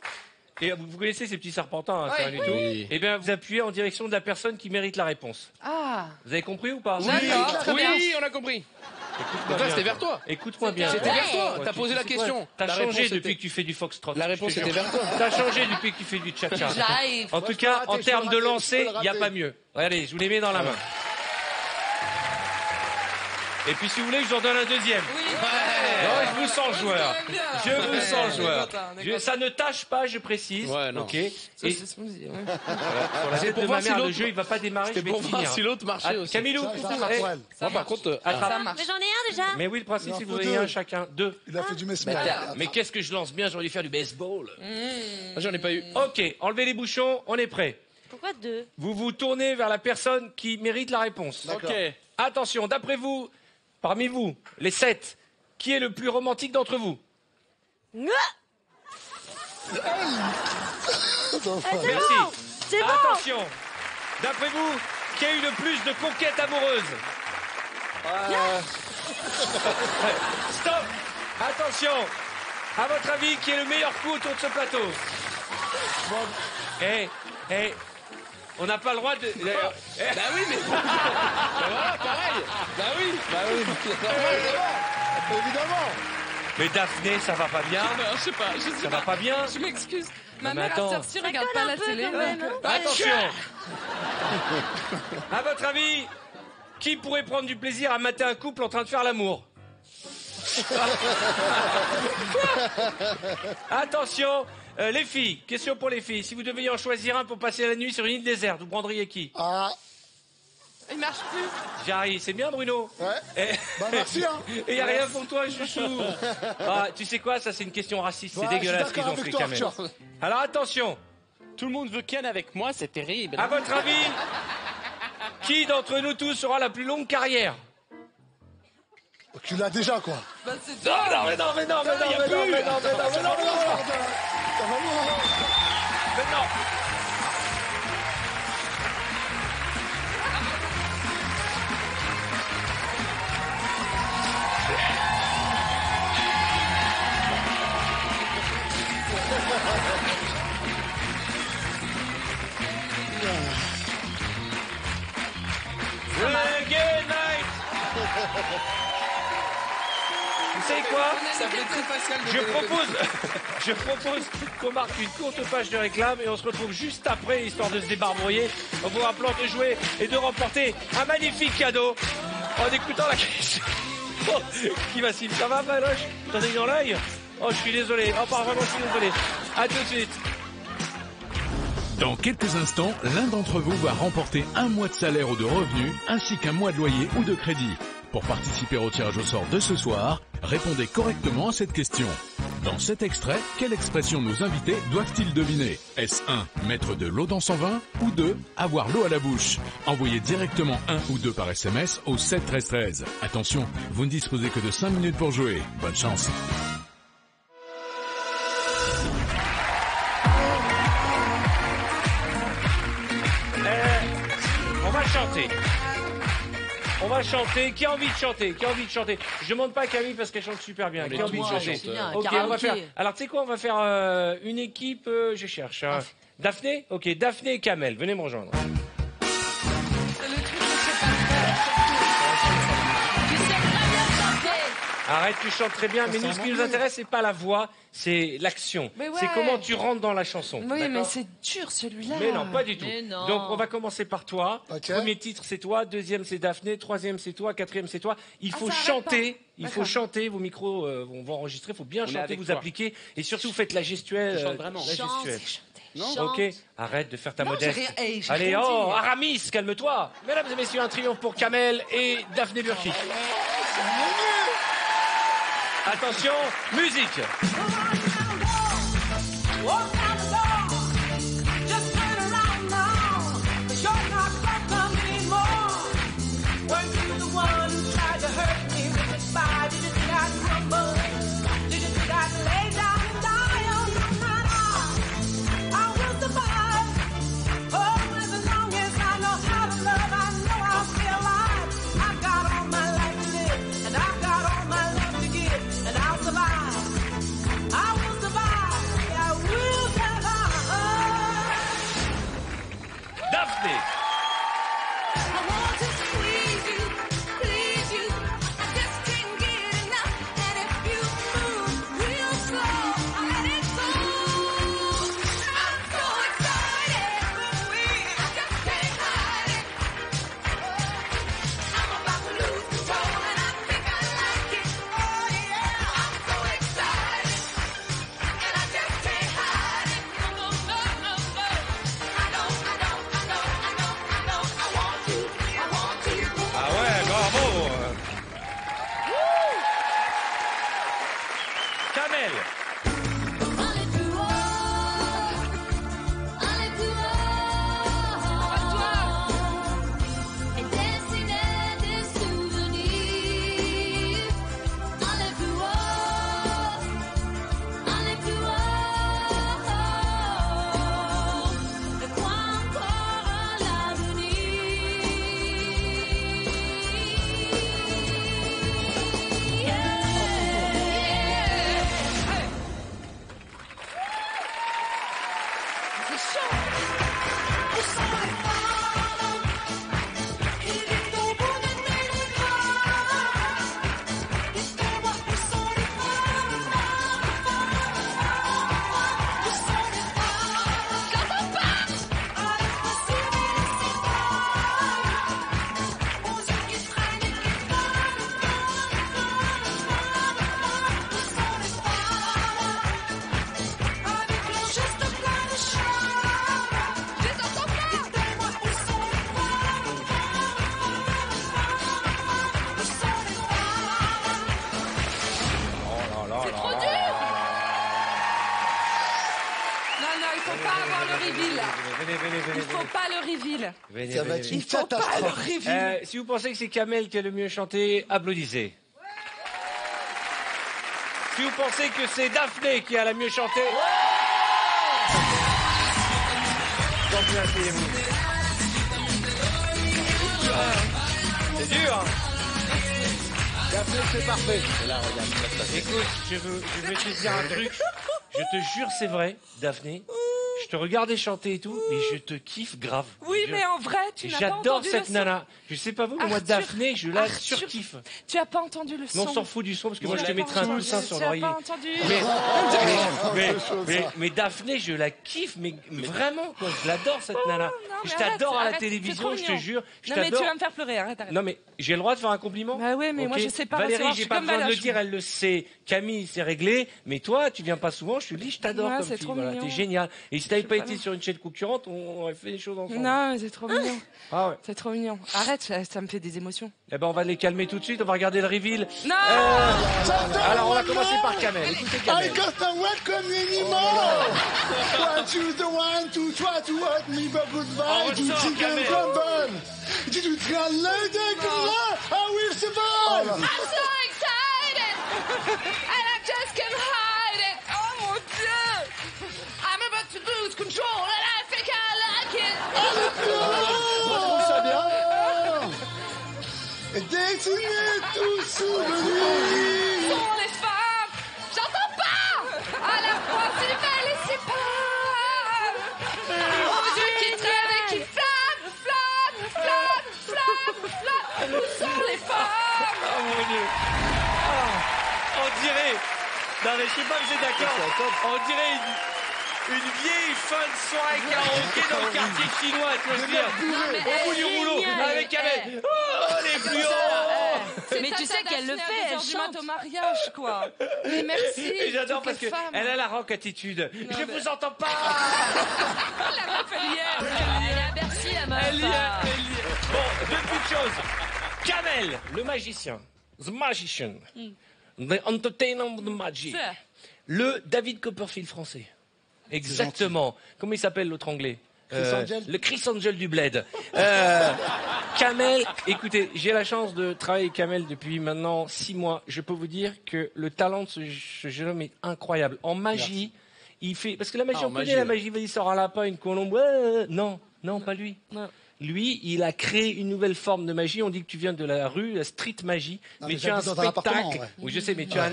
Et vous connaissez ces petits serpentins, hein, c'est rien du tout. Eh bien, vous appuyez en direction de la personne qui mérite la réponse. Ah. Vous avez compris ou pas? Oui, on a compris. C'était vers toi. Écoute-moi bien. C'était vers toi. T'as posé la question. T'as changé depuis que tu fais du foxtrot. La réponse était vers toi. T'as changé depuis que tu fais du cha-cha. En tout cas, en termes de lancer, il n'y a pas mieux. Regardez, je vous les mets dans la main. Et puis si vous voulez, je vous en donne un deuxième. Oui. Non, je vous sens joueur. Ça ne tâche pas, je précise. Ouais, non. Ok. Et sur la tête de ma mère, le jeu, il va pas démarrer. C'était pour voir si l'autre marchait aussi. Camilou, moi par contre, ça marche. Mais j'en ai un déjà. Mais oui, le principe, c'est que vous ayez un chacun. 2. Il a fait du mesmer. Mais qu'est-ce que je lance bien, j'aurais dû faire du baseball. J'en ai pas eu. Ok, enlevez les bouchons, on est prêt. Pourquoi 2? Vous vous tournez vers la personne qui mérite la réponse. Ok. Attention, d'après vous, parmi vous, les 7, qui est le plus romantique d'entre vous? Merci. C'est bon. Attention, d'après vous, qui a eu le plus de conquêtes amoureuses? Stop. Attention, À votre avis, qui est le meilleur coup autour de ce plateau? On n'a pas le droit de... Bah oui, mais... voilà, pareil. Bah oui. Évidemment. Mais Daphné, ça va pas bien? Non, je sais pas. Ça va pas bien? Je m'excuse. Ma mais mère attends. à cette heure-ci regarde pas la télé. Attention. À votre avis, qui pourrait prendre du plaisir à mater un couple en train de faire l'amour? Attention, les filles, question pour les filles. Si vous deviez en choisir un pour passer la nuit sur une île déserte, vous prendriez qui? Il marche plus. Jarry, c'est bien Bruno? Ouais. Bah merci hein. Et y a rien pour toi, chouchou. Ah, tu sais quoi, ça c'est une question raciste, c'est dégueulasse ce qu'ils ont fait quand même. Alors attention. Tout le monde veut Ken avec moi, c'est terrible. À votre avis, qui d'entre nous tous aura la plus longue carrière? Tu l'as déjà quoi. Bah c'est Non. Reggae night. Vous savez quoi? Je propose qu'on marque une courte page de réclame et on se retrouve juste après, histoire de se débarbouiller, en vous rappelant de jouer et de remporter un magnifique cadeau en écoutant la question. Oh, qui va s'il? Ça va, Valoche? T'en as eu dans l'œil? Oh, je suis désolé. Oh, pardon, je suis désolé. À tout de suite. Dans quelques instants, l'un d'entre vous va remporter un mois de salaire ou de revenus, ainsi qu'un mois de loyer ou de crédit. Pour participer au tirage au sort de ce soir, répondez correctement à cette question. Dans cet extrait, quelle expression nos invités doivent-ils deviner? Est-ce 1, mettre de l'eau dans son vin, ou 2, avoir l'eau à la bouche? Envoyez directement 1 ou 2 par SMS au 7 13 13. Attention, vous ne disposez que de 5 minutes pour jouer. Bonne chance. On va chanter. Qui a envie de chanter? Je demande pas à Camille parce qu'elle chante super bien. Qui a envie de chanter? Ok, on va faire. Alors tu sais quoi? On va faire une équipe. Je cherche. Daphné? Ok, Daphné et Kamel. Venez me rejoindre. Arrête, tu chantes très bien, mais nous, ce qui nous intéresse, c'est pas la voix, c'est l'action. Ouais. C'est comment tu rentres dans la chanson. Oui, mais c'est dur celui-là. Mais non, pas du tout. Donc, on va commencer par toi. Okay. Premier titre, c'est toi. Deuxième, c'est Daphné. Troisième, c'est toi. Quatrième, c'est toi. Il faut chanter. Il faut chanter. Vos micros vont enregistrer. Il faut bien chanter, vous appliquer. Et surtout, faites la gestuelle. Je chante vraiment. La gestuelle. Non. Ok, arrête de faire ta modeste. Allez, Aramis, calme-toi. Mesdames et messieurs, un triomphe pour Kamel et Daphné Burki. Attention, musique. reveal. Il faut pas le reveal. Ça va être une Il faut pas le catastrophe. reveal. Si vous pensez que c'est Kamel qui a le mieux chanté, applaudissez. Si vous pensez que c'est Daphné qui a la mieux chanté, asseyez-vous. C'est dur, hein. Daphné, c'est parfait. Écoute, je veux te dire un truc. Je te jure, c'est vrai, Daphné. Je te regardais chanter et tout, mais je te kiffe grave. Oui, mais en vrai, tu n'as pas entendu J'adore le cette son. nana. Je sais pas vous, mais moi, Daphné, je la surkiffe. Tu as pas entendu le son. Non, on s'en fout du son, parce que moi, je te mettrai un coussin sur l'oreiller. Tu as pas entendu. Mais Daphné, je la kiffe, mais vraiment, quoi. Je l'adore, cette nana. Je t'adore à la télévision, je te jure. Non, mais tu vas me faire pleurer, arrête. Non, mais j'ai le droit de faire un compliment? Bah ouais, mais moi, je sais pas. Valérie, j'ai pas besoin de le dire, elle le sait. Camille, c'est réglé. Mais toi, tu viens pas souvent, je te le dis, je t'adore comme fille. Voilà, t'es génial. Et si t'avais pas été sur une chaîne concurrente, on aurait fait des choses ensemble. Non, mais c'est trop mignon. Ah ouais. C'est trop mignon. Arrête, ça me fait des émotions. Eh ben, on va les calmer tout de suite, on va regarder le reveal. Non Alors, on va commencer par Kamel. Écoutez Kamel. I can't welcome you anymore. Want you the one to try to hurt me, but goodbye to chicken crumble. Did you try later? I will survive. I'm so excited and I just can't hide it. Oh mon Dieu! I'm about to lose control and I think I like it. Moi, je trouve ça bien. Et dessiner tout souvenir. Sont les femmes. J'entends pas. À la fois c'est belle et c'est pas. Oh Dieu qui traîne et qui flatte. Où sont les femmes? Oh mon Dieu. On dirait... Non mais je sais pas si c'est d'accord. On dirait une vieille fin de soirée karaoké dans le quartier chinois, tu veux dire. Au bout du rouleau, avec Kamel. Oh, les plus hauts. Mais tu sais qu'elle le fait, elle chante au mariage, quoi. Mais merci. Et j'adore parce toutes les qu'elle femmes. a la rock attitude. Je vous entends pas. La meuf, elle y est. Elle est à Bercy, la meuf. Elle y est. Bon, deux petites choses. Kamel, le magicien. The magician. The entertainer of the magic. Le David Copperfield français. Exactement. Comment il s'appelle l'autre anglais? Le Chris Angel du Bled. Kamel, écoutez, j'ai la chance de travailler avec Kamel depuis maintenant 6 mois. Je peux vous dire que le talent de ce jeune homme est incroyable. En magie, il fait... Parce que la magie, on connaît la magie, il sort un lapin, une colombe. Non, pas lui. Non. Lui, il a créé une nouvelle forme de magie. On dit que tu viens de la rue, la street magie. Mais tu as un spectacle. Oui, je sais, mais tu as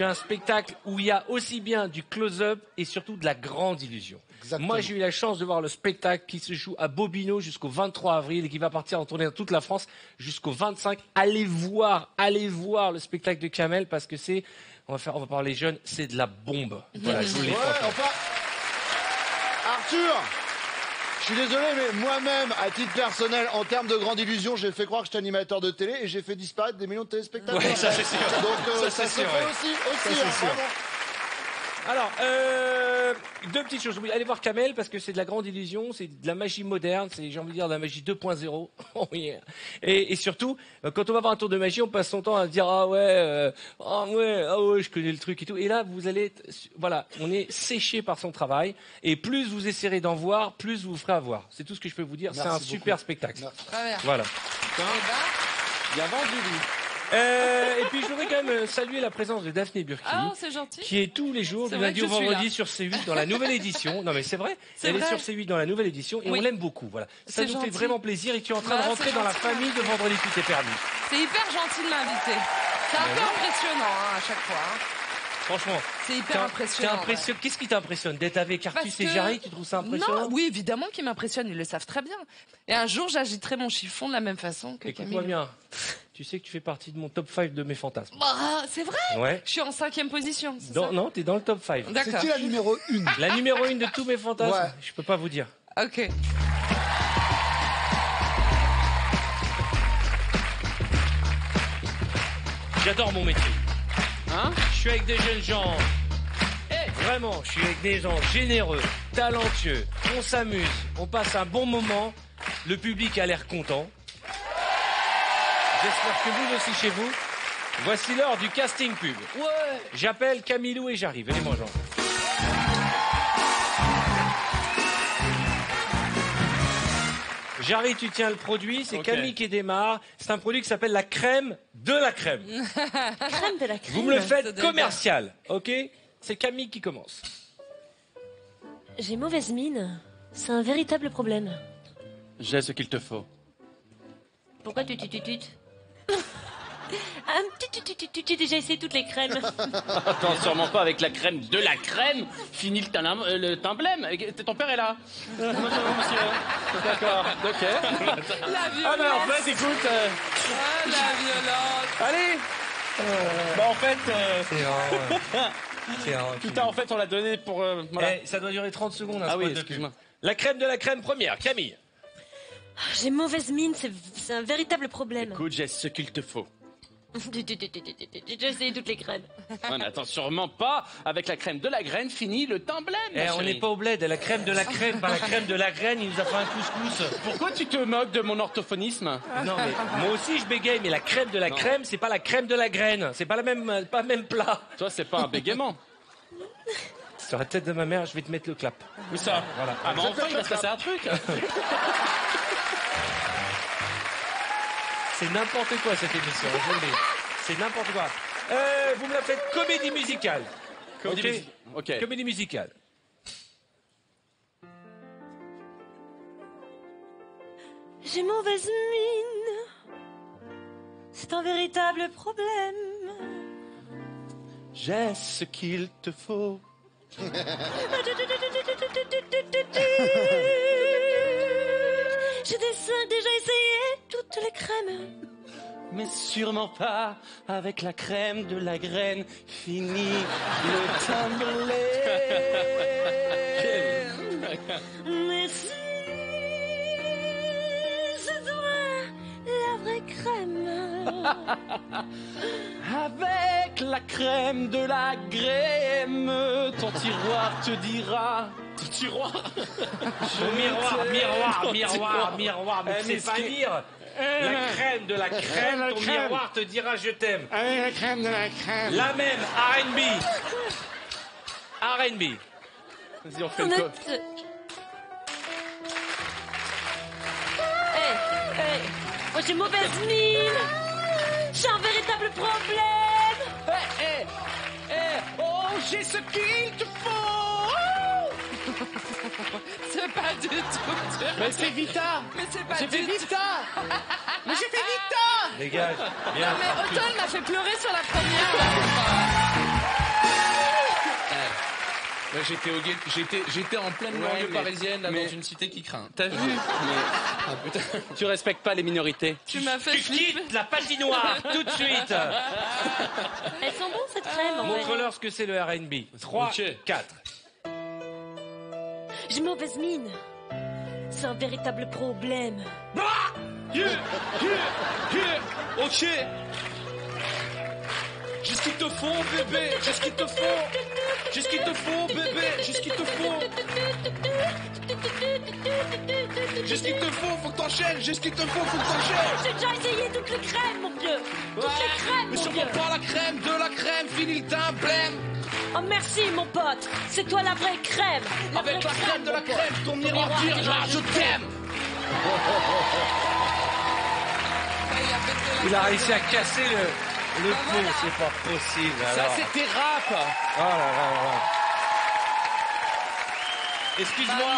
un spectacle où il y a aussi bien du close-up et surtout de la grande illusion. Exactement. Moi, j'ai eu la chance de voir le spectacle qui se joue à Bobino jusqu'au 23 avril et qui va partir en tournée dans toute la France jusqu'au 25. Allez voir le spectacle de Kamel parce que c'est, on va parler jeunes, c'est de la bombe. Voilà, je vous l'ai Arthur, je suis désolé, mais moi-même, à titre personnel, en termes de grande illusion, j'ai fait croire que j'étais animateur de télé et j'ai fait disparaître des millions de téléspectateurs. Ouais, ça c'est sûr. Donc ça se fait aussi, vraiment. Alors, deux petites choses. Oui, allez voir Kamel parce que c'est de la grande illusion, c'est de la magie moderne, c'est, j'ai envie de dire, de la magie 2.0. Oh, yeah. Et surtout, quand on va voir un tour de magie, on passe son temps à dire ah ouais, je connais le truc et tout. Et là, vous allez être, voilà, on est séché par son travail. Et plus vous essaierez d'en voir, plus vous ferez avoir. C'est tout ce que je peux vous dire. Merci, c'est un super spectacle. Voilà. Il y a vendu lui. Et puis je voudrais quand même saluer la présence de Daphné Burki, qui est tous les jours, du lundi au vendredi sur C8 dans la nouvelle édition. Non mais c'est vrai, elle est sur C8 dans la nouvelle édition et on l'aime beaucoup. Voilà, ça nous fait vraiment plaisir et tu es en train de rentrer dans la famille de Vendredi Tout est permis. C'est hyper gentil de m'inviter. C'est un peu impressionnant à chaque fois. Franchement, c'est hyper impressionnant. Qu'est-ce qui t'impressionne? D'être avec Artus et Jarry, tu trouves ça impressionnant? Non, oui, évidemment qu'ils m'impressionnent, ils le savent très bien. Et un jour, j'agiterai mon chiffon de la même façon que Camille. Écoute-moi bien, tu sais que tu fais partie de mon top 5 de mes fantasmes. Bah, c'est vrai? Ouais. Je suis en 5e position, c'est ça? Non, t'es dans le top 5. C'est qui la numéro 1? La numéro 1 de tous mes fantasmes, ouais. Je peux pas vous dire. Ok. J'adore mon métier. Je suis avec des jeunes gens. Vraiment, je suis avec des gens généreux, talentueux. On s'amuse, on passe un bon moment. Le public a l'air content. J'espère que vous aussi chez vous. Voici l'heure du casting pub. Ouais. J'appelle Camilou et j'arrive. Venez, moi, Jean. Jarry, tu tiens le produit, c'est Ok. Camille qui démarre. C'est un produit qui s'appelle la crème de la crème. Crème de la crème. Vous me le Ça faites doit commercial, ok? C'est Camille qui commence. J'ai mauvaise mine. C'est un véritable problème. J'ai ce qu'il te faut. Pourquoi tu J'ai déjà essayé toutes les crèmes. Attends, sûrement pas avec la crème de la crème. Fini le timblème. Ton père est là. Non, monsieur. D'accord, ok. La violence. Ah ben en fait, écoute... Ah, la violence. Allez Bah en fait... C'est rare. Putain, en fait, on l'a donné pour... voilà. Eh, ça doit durer 30 secondes, un Ah oui, spot de excuse-moi. pub. La crème de la crème première, Camille. J'ai mauvaise mine, c'est un véritable problème. Écoute, j'ai ce qu'il te faut. J'ai déjà essayé toutes les crèmes. Ouais, mais attends, sûrement pas avec la crème de la graine, fini le timblème. Eh, on n'est pas au bled, la crème de la crème, pas la crème de la graine, il nous a fait un couscous. Pourquoi tu te moques de mon orthophonisme? Non, mais moi aussi je bégaye, mais la crème de la crème, c'est pas la crème de la graine. C'est pas le même plat. Toi, c'est pas un bégaiement. Sur la tête de ma mère, je vais te mettre le clap. Où ça? Voilà. Ah, mais enfin, il va se passer un truc. C'est n'importe quoi cette émission, je vous le dis. C'est n'importe quoi. Vous me la faites comédie musicale. Ok. Comédie musicale. J'ai mauvaise mine. C'est un véritable problème. J'ai ce qu'il te faut. J'ai déjà essayé toutes les crèmes. Mais sûrement pas avec la crème de la graine. Fini le timblé. Mais si c'est toi la vraie crème. Avec la crème de la graine, ton tiroir te dira. Ton tiroir. Miroir, mais c'est pas lire. La crème de la crème, ton miroir te dira je t'aime. La crème de la crème. La même, R&B. Vas-y, on fait le code. Moi j'ai mauvaise mine. J'ai un véritable problème. Oh, j'ai ce qu'il te faut. C'est pas du tout. Mais c'est Vita. Mais c'est pas J'ai du fait tout. Vita. Mais j'ai fait Vita. Dégage, viens. Mais autant il m'a fait pleurer sur la première. J'étais en pleine Ouais, banlieue mais- parisienne, là, mais- dans une cité qui craint. T'as vu? Tu respectes pas les minorités. Tu m'as fait Tu flipper. quittes la patinoire tout de suite. Elles sont bonnes cette crème en vrai. Montre-leur ce que c'est le R&B. 3, Ok. 4. J'ai mauvaise mine. C'est un véritable problème. Ok. J'ai ce qu'il te faut, bébé. J'ai ce qu'il te faut. J'ai ce qu'il te faut, bébé. J'ai ce qu'il te faut. J'ai ce qu'il te faut, faut que t'enchaînes. J'ai ce qu'il te faut que t'enchaînes. J'ai déjà essayé toutes les crèmes, mon vieux. Toutes les crèmes, Mais mon sûrement vieux. pas la crème, de la crème. Fini le timblème. Oh merci, mon pote. C'est toi la vraie crème. Avec la crème de la mon pote. crème, ton miroir dira je t'aime. Il a réussi à casser le pot, c'est pas possible. Ça, alors. c'était rap. Oh là là là là. Excuse-moi, Bah non,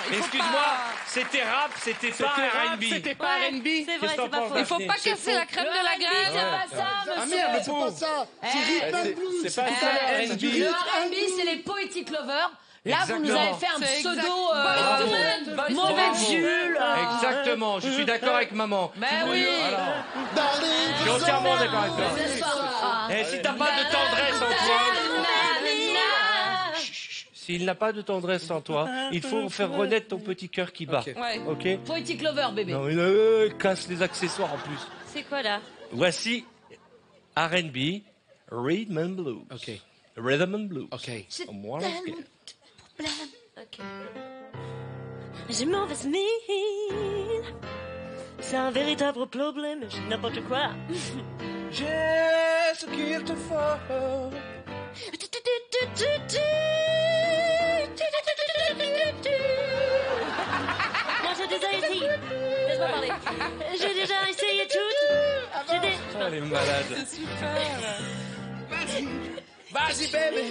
il faut excuse-moi, pas. c'était rap, c'était pas rap, R&B. c'était pas Ouais, R&B. C'est Qu'est-ce vrai, que t'en c'est pas penses, faux. Il faut Daphné? pas casser la crème de la graine. C'est pas ça, Ah monsieur. merde, c'est pas ça. C'est rhythm and blues. C'est pas ça, c'est R&B. du Le rhythm and R&B, c'est les Poetic Lovers. Là, vous nous Exactement. avez fait un C'est pseudo exact. mauvais Bravo. Jules. Exactement, je suis d'accord avec maman. Ben oui. Darling, Je suis entièrement d'accord avec toi. C'est ça. Et si t'as pas de tendresse en toi, s'il n'a pas de tendresse en toi, il faut faire renaître ton petit cœur qui bat. Ouais. Ok? Poetic Lover, bébé. Non, il casse les accessoires en plus. C'est quoi là? Voici R&B, Rhythm and Blues. Ok. Rhythm and Blues. Ok. J'ai Moi, tellement de problèmes. Ok. J'ai mauvaise mine. C'est un véritable problème. J'ai n'importe quoi. J'ai ce qu'il te faut. Moi j'ai déjà essayé J'ai déjà essayé toutes. J'ai des... Oh, elle est malade. C'est super. Vas-y, bébé.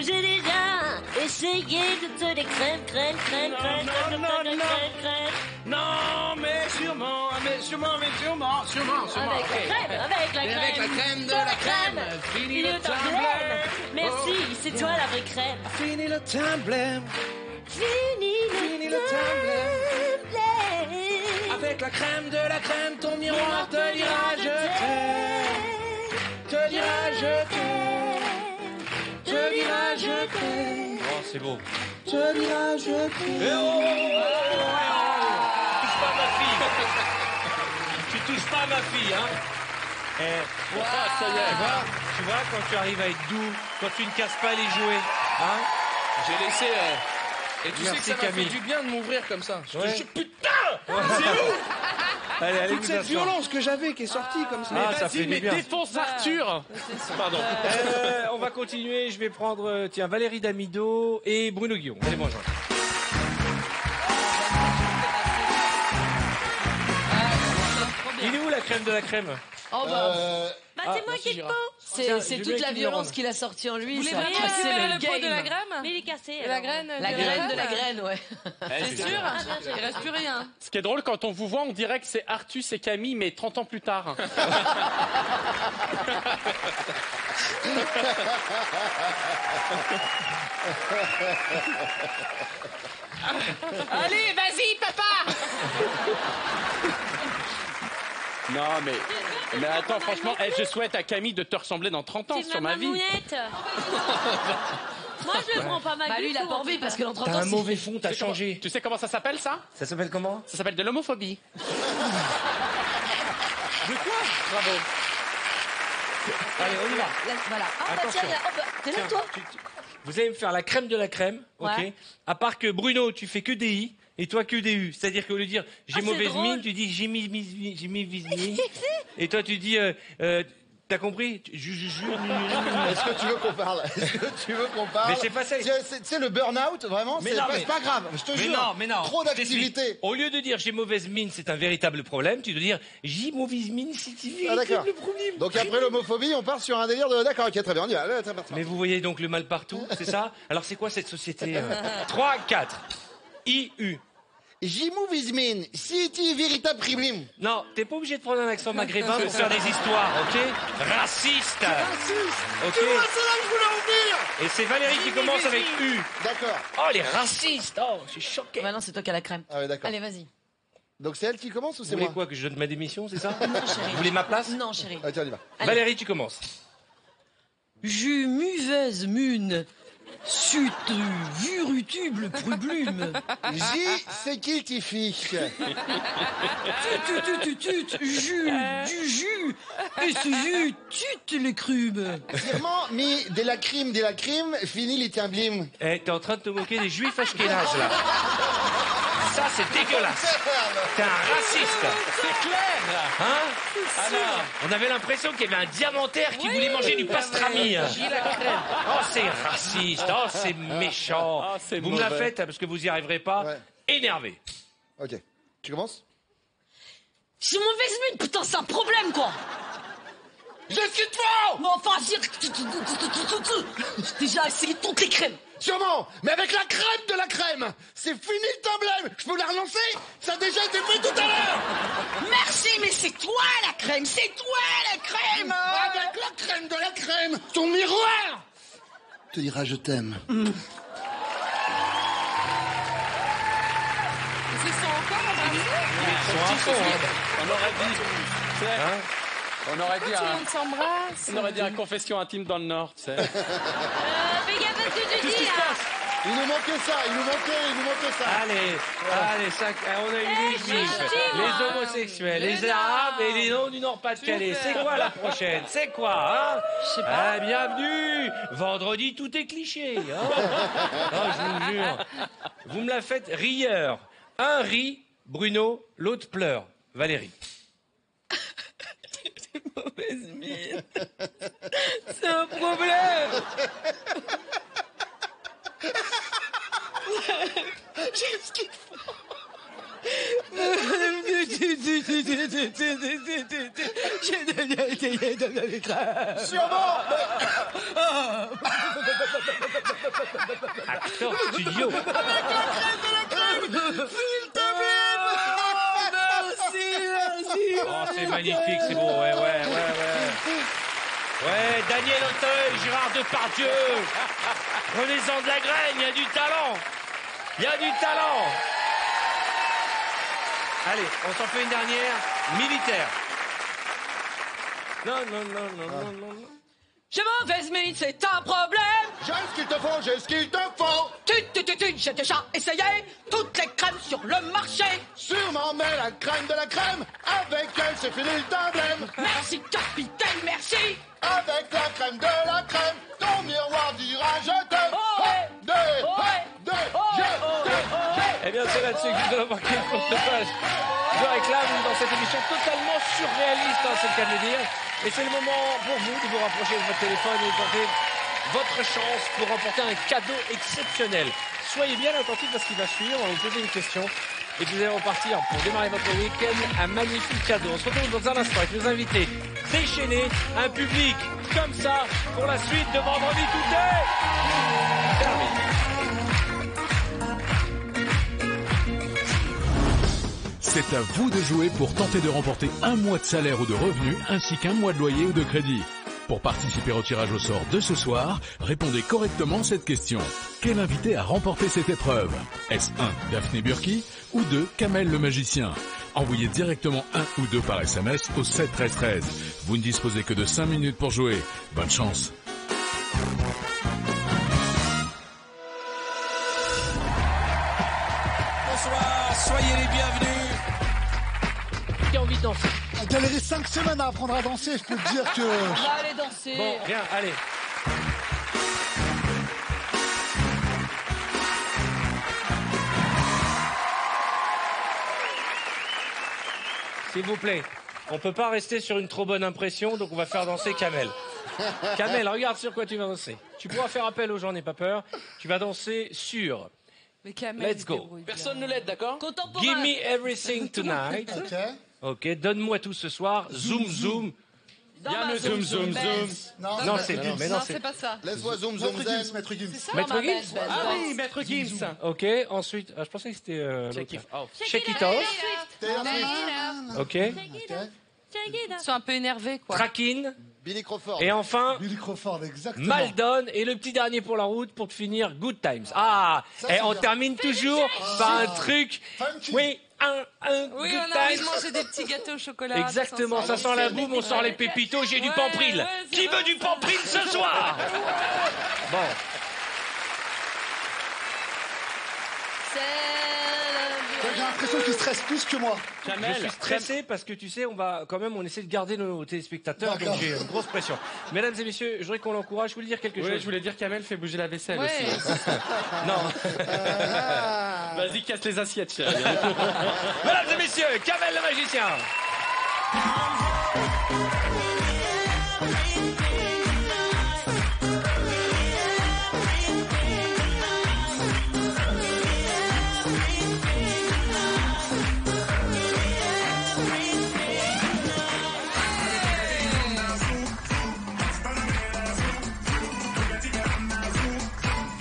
J'ai déjà essayé toutes les crèmes. Non, mais sûrement. Avec la crème de la crème. Fini le temps blême. Merci, c'est toi la vraie crème. Fini le temps blême. Fini le temps blême. Avec la crème de la crème, ton miroir te dira je t'aime. Te dira je t'aime. Te dira je t'aime. Oh, c'est beau. Te dira je t'aime. Touche pas ma fille. Tu touches pas ma fille, hein. Ça y est. Tu vois, quand tu arrives à être doux, quand tu ne casses pas les jouets, hein. J'ai laissé. Et tu Merci, sais que ça m'a Camille. fait du bien de m'ouvrir comme ça. Je te Ouais. jure, putain. C'est ouf. Allez, Toute vous cette asseoir. violence que j'avais qui est sortie comme ça. Ah, ça fait du bien. Défonce Arthur. Pardon. On va continuer. Je vais prendre, tiens, Valérie Damido et Bruno Guillon. Allez, bonjour. Il est où la crème de la crème? Oh bah, C'est moi qui le pot. c'est toute la violence qu'il a sortie en lui. Vous voulez Ça a vraiment cassé récupérer le le pot de la game. graine? Mais il est cassé. De la graine La graine de la graine, ouais. C'est sûr? Il reste plus rien. Ce qui est drôle, quand on vous voit, on dirait que c'est Artus et Camille, mais 30 ans plus tard. Allez, vas-y, papa! Non, mais attends, franchement, je souhaite à Camille de te ressembler dans 30 ans sur ma vie. Mamouillette. Moi, je le prends pas mal. Bah lui, il a pas envie parce que dans 30 ans, T'as un c'est- mauvais fond, t'as changé. Tu sais comment ça s'appelle, ça? Ça s'appelle comment? Ça s'appelle de l'homophobie. De quoi? Bravo. Allez, on y va. Voilà. Ah bah Attention. tiens, hop, t'es là, Tiens, toi? Vous allez me faire la crème de la crème, ok? Ouais. À part que Bruno, tu fais que des i et toi que des u. C'est-à-dire qu'au lieu de dire j'ai c'est mauvaise drôle. mine, tu dis j'ai mauvaise mine. Et toi tu dis t'as compris? Est-ce que tu veux qu'on parle? Est-ce que tu veux qu'on parle? Mais c'est pas ça. C'est le burn-out, vraiment? Mais C'est non, pas, mais- c'est pas grave, je te Mais jure. non. Trop je t'explique. d'activité. Au lieu de dire j'ai mauvaise mine, c'est un véritable problème, tu dois dire j'ai mauvaise mine, c'est un Ah, d'accord. véritable problème. Donc après l'homophobie, on part sur un délire de... D'accord, ok, très bien, on y va. Allez, très bien. Mais vous voyez donc le mal partout, c'est ça? Alors c'est quoi cette société 3, 4. IU. Jimouvismine, si véritable problème. Non, t'es pas obligé de prendre un accent maghrébin pour faire des histoires, ok? Raciste. Ok. Tu vois, c'est là que je voulais en venir. Et c'est Valérie qui commence avec U. D'accord. Oh, les racistes. Oh, je suis choqué. Bah non, c'est toi qui as la crème. Ah ouais, d'accord. Allez, vas-y. Donc c'est elle qui commence ou Vous c'est voulez moi? quoi, que je donne ma démission, c'est ça? Non, chérie. Vous voulez ma place? Non, chérie. Ah, tiens, on y va. Valérie, tu commences. Ju muvez mune. Sut vurutuble prublume. J, c'est qui qui fiche? Jus, du jus. Et ce jus, tute les crumes. Vraiment, mis de la crime, fini les timblim. Eh, t'es en train de te moquer des juifs ashkénazes, là. Ça, c'est dégueulasse. T'es un raciste. C'est clair. Hein? Alors, on avait l'impression qu'il y avait un diamantaire qui voulait manger du pastrami. Oh, c'est raciste. Oh, c'est méchant. Ah, c'est vous me la mauvais. faites parce que vous y arriverez pas. Ouais. Énervé. Ok, tu commences? C'est mauvaise mine, putain, c'est un problème, quoi. Je suis faux! Mais enfin, si... Déjà essayé toutes les crèmes. Sûrement, mais avec la crème de la crème. C'est fini le problème. Je peux la relancer? Ça a déjà été fait tout à l'heure. Merci, mais c'est toi la crème, c'est toi la crème. Avec la crème de la crème, ton miroir te dira je t'aime. Ils se sont encore embrassés? On aurait dit. tu sais, on aurait dit Tout le un. monde s'embrasse. On aurait dit un confession intime dans le Nord, tu sais. Fais gaffe à ce que tu Qu'est-ce qui dis, se là. passe? Il nous manquait ça, il nous manquait ça. Allez, ça, on a eu les juifs, les homosexuels, les arabes et les noms du Nord-Pas-de-Calais. C'est quoi la prochaine? C'est quoi, hein? Je sais pas. Ah, bienvenue. Vendredi, tout est cliché. Hein? Oh, je vous jure. Vous me la faites rieur. Un rit, Bruno, l'autre pleure. Valérie. Mauvaise mine. C'est un problème. Qu'est-ce qu'il faut? Sûrement. Acteur studio. Merci. Oh, c'est magnifique, c'est beau, ouais. Ouais, Daniel Auteuil, Gérard Depardieu. Prenez-en de la graine, il y a du talent. Il y a du talent. Allez, on s'en fait une dernière. Militaire. Non. J'ai mauvaise mine, c'est un problème. J'ai ce qu'il te faut, j'ai ce qu'il te faut. J'ai déjà essayé toutes les crèmes sur le marché. Sûrement, mais la crème de la crème, avec elle, c'est fini le problème. Merci, capitaine, merci. Avec la crème de la crème, ton miroir dira je t'aime. Eh bien, c'est là-dessus que nous allons marquer une courte page de réclame dans cette émission totalement surréaliste, c'est le cas de le dire. Et c'est le moment pour vous de vous rapprocher de votre téléphone et de tenter votre chance pour remporter un cadeau exceptionnel. Soyez bien attentifs à ce qui va suivre, on va vous poser une question et vous allez repartir pour démarrer votre week-end un magnifique cadeau. On se retrouve dans un instant avec nos invités déchaînés, un public comme ça pour la suite de Vendredi Tout est terminé. C'est à vous de jouer pour tenter de remporter un mois de salaire ou de revenus, ainsi qu'un mois de loyer ou de crédit. Pour participer au tirage au sort de ce soir, répondez correctement cette question. Quel invité a remporté cette épreuve? Est-ce 1. Daphné Burki ou 2. Kamel le magicien? Envoyez directement 1 ou 2 par SMS au 7 13 13. Vous ne disposez que de 5 minutes pour jouer. Bonne chance. Bonsoir, soyez les bienvenus. Qui a envie de danser? A galéré 5 semaines à apprendre à danser, je peux te dire que... On va aller danser. Bon, viens, allez. S'il vous plaît, on peut pas rester sur une trop bonne impression, donc on va faire danser Kamel. Kamel, regarde sur quoi tu vas danser. Tu pourras faire appel aux gens, n'aie pas peur. Tu vas danser sur... Mais Kamel, Let's go. Personne ne l'aide, d'accord? Contemporain. Give me everything tonight. Ok, donne-moi tout ce soir. Zoom, zoom. Il y a le zoom, zoom, zoom. Non, c'est Gims. Mais non, c'est pas ça. Laisse-moi zoom, zoom, zen. Maître Gims. C'est ça, Maître ma Gims. belle, belle, Ah belle. oui, Maître Gims. Ok, ensuite, je pensais que c'était Shake it off. Shake it off. Taylor Swift. Ok. Ils sont un peu énervés, quoi. Trakin. Billy Crawford. Et enfin, Billy Crawford, exactement. Maldon. Et le petit dernier pour la route pour finir Good Times. Ah, Ça, et c'est on bien. termine toujours par un truc. Funky. Oui, un Oui, Good on a envie de Times. manger des petits gâteaux au chocolat. Exactement, ça sent la boum, on sort les pépitos, j'ai du Ouais, pampril. ouais, c'est Qui vrai, veut du pampril ce soir? Bon, J'ai l'impression qu'il stresse plus que moi. je suis stressé parce que tu sais, on essaie de garder nos téléspectateurs, donc D'accord. j'ai une grosse pression. Mesdames et messieurs, je voudrais qu'on l'encourage. Je voulais dire quelque Oui, chose. je voulais dire Kamel fait bouger la vaisselle Ouais. aussi. Non. Vas-y, casse les assiettes, chérie. Mesdames et messieurs, Kamel le magicien.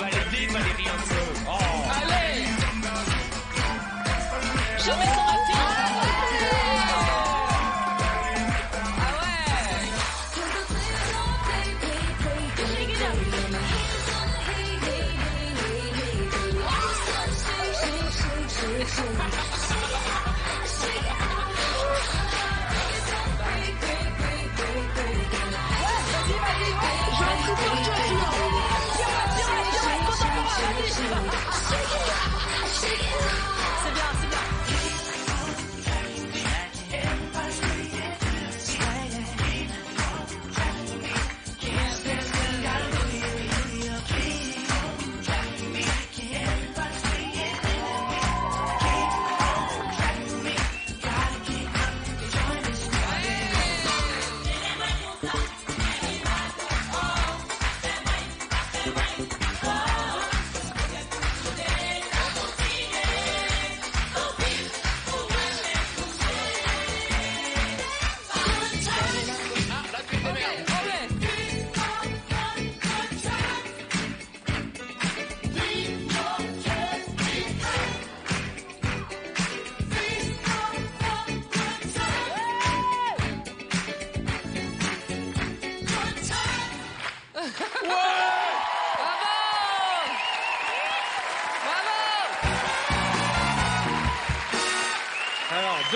Valérie un peu. Oh. Allez. Jamais sans rater.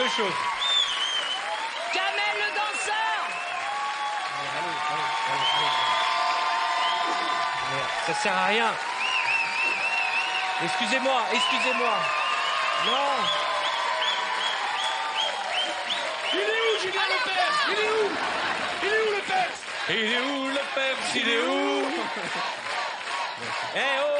Deux choses. Kamel le danseur. Ça sert à rien. Excusez-moi. Non. Il est où, Julien Lepers? Il est où? Il est où, Lepers? Il est où le Pepsi? Il est où? Eh oh!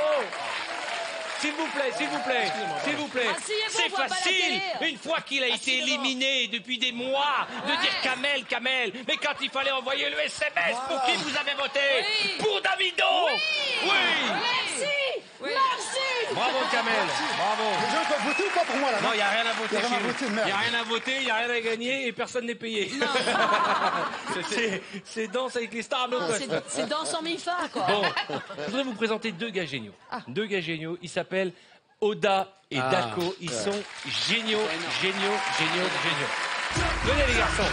S'il vous plaît. Asseyez-vous, C'est on voit pas la facile. télé. Une fois qu'il a été Asseyez-vous. éliminé depuis des mois, de dire Kamel. Mais quand il fallait envoyer le SMS, pour qui vous avez voté? Oui. Pour Davido. Oui. Merci. Merci. Bravo Kamel. Bravo. Les gens peuvent voter ou pas pour moi là? Non, il n'y a rien à voter. Il y a rien à chez nous. voter, merde. Il n'y a rien à voter, il n'y a rien à gagner et personne n'est payé. C'est Danse avec les stars no cost. C'est dans son mi-fa, quoi. Bon, je voudrais vous présenter deux gars géniaux. Deux gars géniaux. Ils s'appellent Oda et Dako. Ils sont géniaux. Venez les garçons.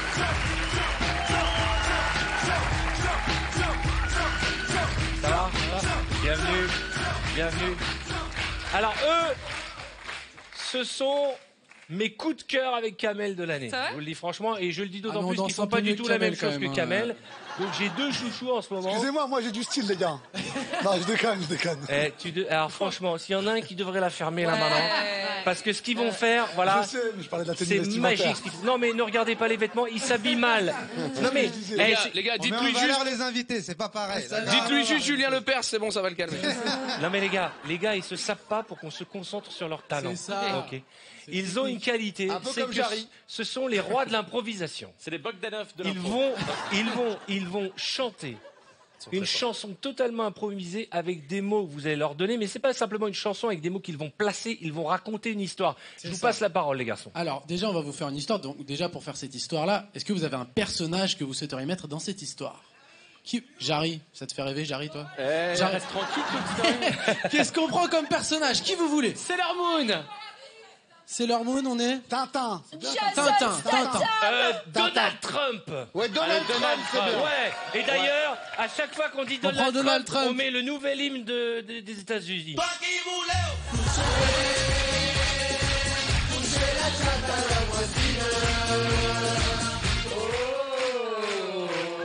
Ça va? Bienvenue. Alors eux, ce sont mes coups de cœur avec Kamel de l'année. Je vous le dis franchement, et je le dis d'autant plus qu'ils font pas du tout la même chose que Kamel. Donc j'ai deux chouchous en ce moment. Excusez-moi, moi j'ai du style, les gars. Non, je déconne. Alors franchement, s'il y en a un qui devrait la fermer là maintenant, parce que ce qu'ils vont faire, voilà, Je sais, mais je parlais de la tenue c'est vestimentaire. magique. Non mais ne regardez pas les vêtements, ils s'habillent mal. Non mais Les gars, On met en dites-lui valeur juste. les invités, c'est pas pareil. Dites-lui juste Julien Lepers, c'est bon, ça va le calmer. non mais les gars, ils se sapent pas pour qu'on se concentre sur leur talent. C'est ça. Ok. Ils ont une qualité, Un peu c'est comme que Jarry. ce sont les rois de l'improvisation. C'est les Bogdanov de Ils vont chanter une chanson totalement improvisée avec des mots que vous allez leur donner, mais c'est pas simplement une chanson avec des mots qu'ils vont placer, ils vont raconter une histoire. Je vous passe la parole, les garçons. Alors, déjà, on va vous faire une histoire. Donc, déjà, pour faire cette histoire-là, est-ce que vous avez un personnage que vous souhaiteriez mettre dans cette histoire? Jarry, ça te fait rêver, Jarry, toi? Jarry, reste tranquille, tout Qu'est-ce qu'on prend comme personnage? Qui vous voulez? Sailor Moon. Sailor Moon, on est Tintin. Donald Trump. Ouais, Donald Trump, c'est bien. Ouais. Et d'ailleurs, à chaque fois qu'on dit On prend Donald Donald Trump, Trump. on met le nouvel hymne des États-Unis.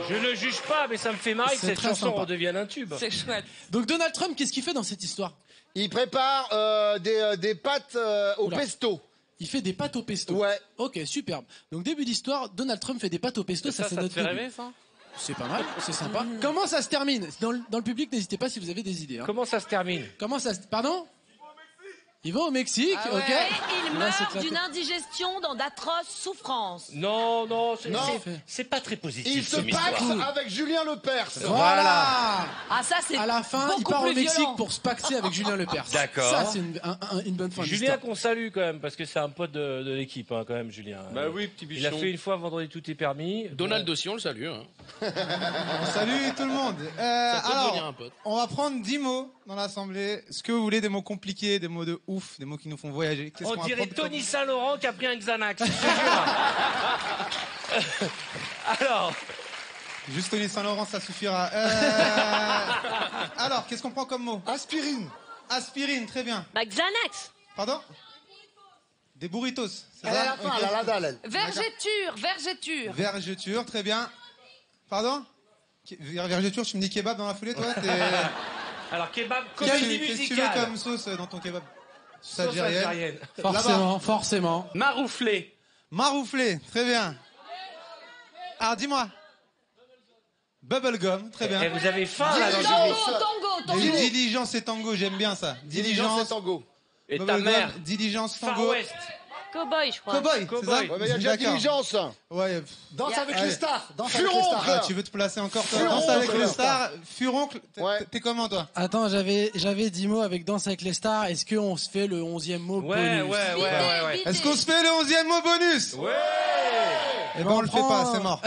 Je ne juge pas, mais ça me fait marrer que C'est cette très chanson sympa. redevienne un tube. C'est chouette. Donc, Donald Trump, qu'est-ce qu'il fait dans cette histoire? Il prépare des pâtes au Oula. pesto. Il fait des pâtes au pesto. Ouais. Ok, superbe. Donc, début d'histoire, Donald Trump fait des pâtes au pesto. Ça, c'est te notre fait début. rêver, ça? C'est pas mal, c'est sympa. Comment ça se termine? Dans le public, n'hésitez pas si vous avez des idées. Hein. Comment ça se termine? Comment ça se... Pardon? Ils vont au Mexique, Ah ok. ouais. Et il Là, c'est meurt clair. d'une indigestion dans d'atroces souffrances. Non, Non. c'est pas très positif. Il se cette histoire. pacte avec Julien Lepers. Voilà. Ah, ça, c'est À la fin, il beaucoup part au plus Mexique violent. pour se pacter avec Julien Lepers. D'accord. Ça, c'est une bonne fin Julien d'histoire. qu'on salue quand même, parce que c'est un pote de l'équipe, hein, quand même, Julien. Bah oui, petit Il a bichon. fait une fois Vendredi tout est permis. Donald aussi, on le salue. Hein. Salut tout le monde. Ça peut devenir Alors, un pote. on va prendre 10 mots dans l'assemblée. Ce que vous voulez, des mots compliqués, des mots de ouf, des mots qui nous font voyager. Qu'est-ce On qu'on va dirait prendre Tony Saint-Laurent qui a pris un Xanax. je te jure. Alors, Juste Tony Saint-Laurent, ça suffira. Alors, qu'est-ce qu'on prend comme mot? Aspirine. Aspirine, très bien. Bah, Xanax. Pardon? Des burritos, c'est Elle est à ça? la fin, Ok. elle a la dalle, elle. Vergéture. Vergeture, très bien. Pardon? Vergeture, tu me dis kebab dans la foulée, toi? alors kebab, Qu'est-ce comédie que tu veux musicale. comme sauce dans ton kebab? Sauce Sauce algérienne. Forcément. Marouflé. Marouflé, très bien. Alors, dis-moi. Bubblegum, très bien. Et vous avez faim là dans le Tango. Diligence et tango, j'aime bien ça. Diligence et tango. Et ta Bubblegum, mère. Diligence, Far tango. West. Cowboy, je crois. Cowboy, c'est ça? Cowboy. Ouais, mais il y a déjà D'accord. Diligence. Ouais. Danse avec Allez. les stars. Danse avec les stars. Ah, tu veux te placer encore, toi? Furoncle. Danse avec les stars. Furoncle, Ouais. t'es comment, toi? Attends, j'avais 10 mots avec Danse avec les stars. Est-ce qu'on se fait le 11e mot Ouais, bonus? ouais. Est-ce qu'on se fait le 11e mot bonus? Ouais. Eh ben, on le fait pas, c'est mort.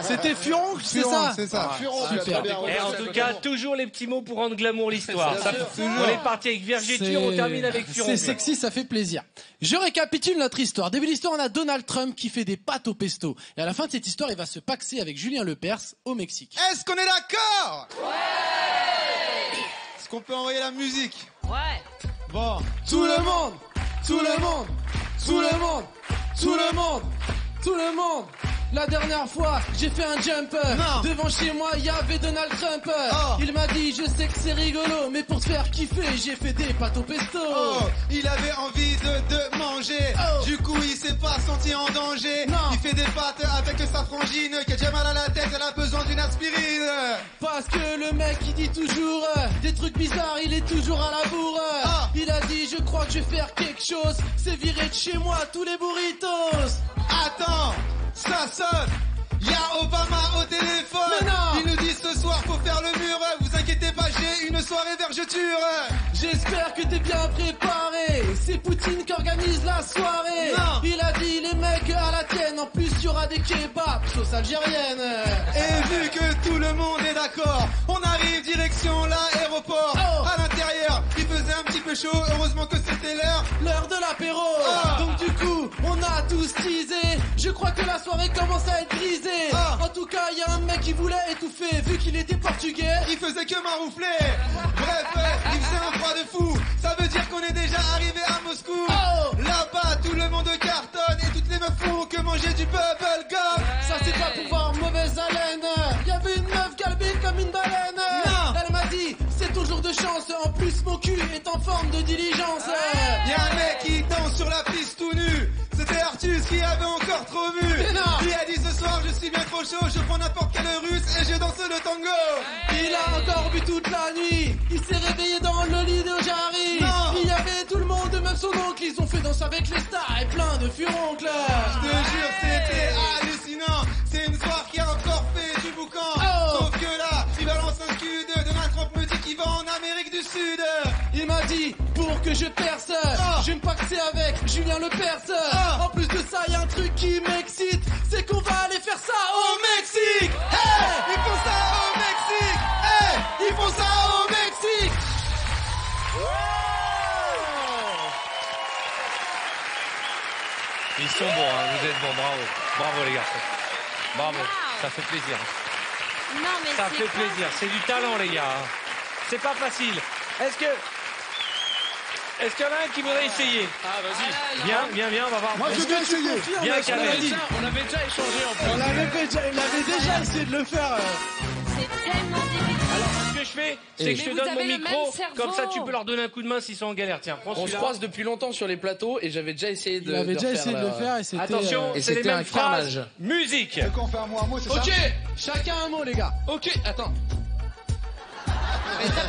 C'était Furoncle, c'est Furoncle, ça? c'est ça. Furoncle, super. très bien. Et en tout cas, toujours les petits mots pour rendre glamour l'histoire. Ça- On est parti avec Vergéture, on termine avec C'est Furoncle. sexy, ça fait plaisir. Je récapitule notre histoire. Début de l'histoire, on a Donald Trump qui fait des pâtes au pesto. Et à la fin de cette histoire, il va se paxer avec Julien Lepers au Mexique. Est-ce qu'on est d'accord? Ouais! Est-ce qu'on peut envoyer la musique? Ouais. Bon. Tout le monde, Tout le monde. La dernière fois, j'ai fait un jump. Devant chez moi, il y avait Donald Trump. Il m'a dit, je sais que c'est rigolo, mais pour te faire kiffer, j'ai fait des pâtes au pesto. Il avait envie de manger. Du coup, il s'est pas senti en danger. Il fait des pâtes avec sa frangine qui a déjà mal à la tête, elle a besoin d'une aspirine. Parce que le mec, il dit toujours des trucs bizarres, il est toujours à la bourre. Il a dit, je crois que je vais faire quelque chose. C'est virer de chez moi tous les burritos. Attends, ça sonne. Y'a Obama au téléphone. Il nous dit ce soir faut faire le mur. Vous inquiétez pas, j'ai une soirée vergeture. J'espère que t'es bien préparé. C'est Poutine qui organise la soirée. Il a dit les mecs à la tienne. En plus y aura des kebabs, sauce algérienne. Et vu que tout le monde est d'accord, on arrive direction l'aéroport. À l'intérieur, il faisait un petit peu chaud. Heureusement que c'était l'heure de l'apéro. Donc du coup, on a tous teasé. Je crois que la soirée commence à être brisée. En tout cas, il y a un mec qui voulait étouffer. Vu qu'il était portugais, il faisait que maroufler. Bref, il faisait un froid de fou. Ça veut dire qu'on est déjà arrivé à Moscou. Là-bas, tout le monde cartonne et toutes les meufs font que manger du bubble gum. Ça c'est pas pour voir mauvaise haleine. Il y avait une meuf galbine comme une baleine. Elle m'a dit, c'est ton jour de chance. En plus, mon cul est en forme de diligence. Il y a un mec qui danse sur la piste tout nu. C'était Artus qui avait encore trop vu. Il a dit ce soir je suis bien trop chaud. Je prends n'importe quel russe et je danse le tango. Il a encore bu toute la nuit. Il s'est réveillé dans le lit de Jarry. Il y avait tout le monde, même son oncle. Ils ont fait danser avec les stars et plein de furoncles. Je te jure c'était hallucinant. C'est une soirée qui a encore fait du boucan. Sauf que là il balance un cul de Donald Trump me dit qu'il va en Amérique du Sud. Il m'a dit pour que je perce, je vais me pacter avec Julien Lepers. En plus de ça, y a un truc qui m'excite, c'est qu'on va aller faire ça au Mexique. Hey, ils font ça au Mexique. Hey, ils font ça au Mexique. Ils sont bons, hein, vous êtes bons, bravo. Bravo les garçons. Bravo, ça fait plaisir. Non, mais ça fait plaisir, c'est du talent les gars. C'est pas facile. Est-ce qu'il y en a un qui voudrait essayer? Ah, vas-y. Viens, on va voir. Moi, je veux essayer. Viens, Kamel. On avait déjà échangé en plus. On avait déjà essayé de le faire. C'est tellement difficile. Alors, ce que je fais, c'est que je te donne mon micro. Comme ça, tu peux leur donner un coup de main s'ils sont en galère. Tiens, prends On se croise depuis longtemps sur les plateaux et j'avais déjà essayé de. Il avait déjà essayé de le faire et c'était. Attention, et c'est les c'était mêmes un phrases. carnage. Musique. Et qu'on fait un mot, c'est ça? Ok, chacun un mot, les gars. Ok, attends. Mais t'as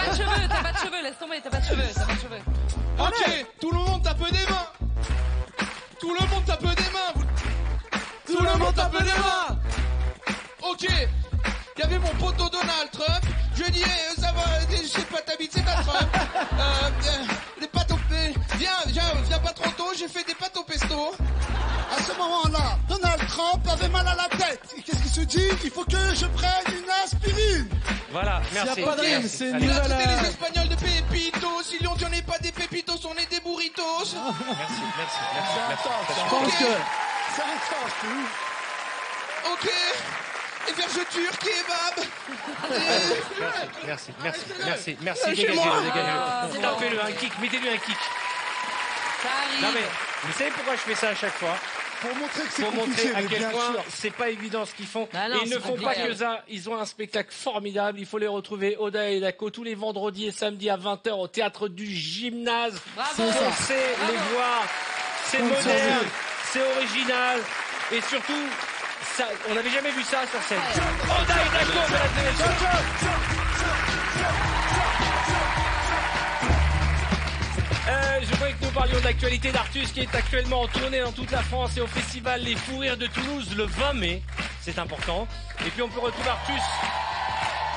pas de cheveux, laisse tomber, t'as pas de cheveux. Ok, tout le monde tape des mains. Tout le monde tape des mains. Tout le monde tape des mains. Ok, il y avait mon poteau Donald Trump. Je lui ai dit, ça va, je sais pas t'habites, c'est ta Trump. Les pâtes au viens pas trop tôt, j'ai fait des pâtes au pesto. À ce moment-là, Donald Trump avait mal à la tête. Et qu'est-ce qu'il se dit? Il faut que je prenne une aspirine. Voilà, merci. S'il y a pas de rime, c'est une Il a nouvelle. traité les Espagnols de pépitos. Ils lui ont dit on n'est pas des pépitos, on est des burritos. Merci. Je pense que. C'est intense, c'est ouf. Ok. Et vergeture, kebab. Merci, dégagez-le. Tapez-le, un kick, mettez-lui un kick. Ça arrive. Non mais, vous savez pourquoi je fais ça à chaque fois? Pour montrer que c'est Pour compliqué, montrer à mais quel bien point sûr. c'est pas évident ce qu'ils font. Ah non, et ils ne c'est font pas compliqué. que ça, ils ont un spectacle formidable. Il faut les retrouver, Oda et Dako, tous les vendredis et samedis à 20h au théâtre du Gymnase. Bravo. Foncez les voir, c'est moderne, c'est original et surtout, ça, on n'avait jamais vu ça sur scène. Oda et Dako, mesdames et messieurs. Je voudrais que nous parlions de l'actualité d'Artus qui est actuellement en tournée dans toute la France et au festival Les Fous Rires de Toulouse le 20 mai. C'est important. Et puis on peut retrouver Artus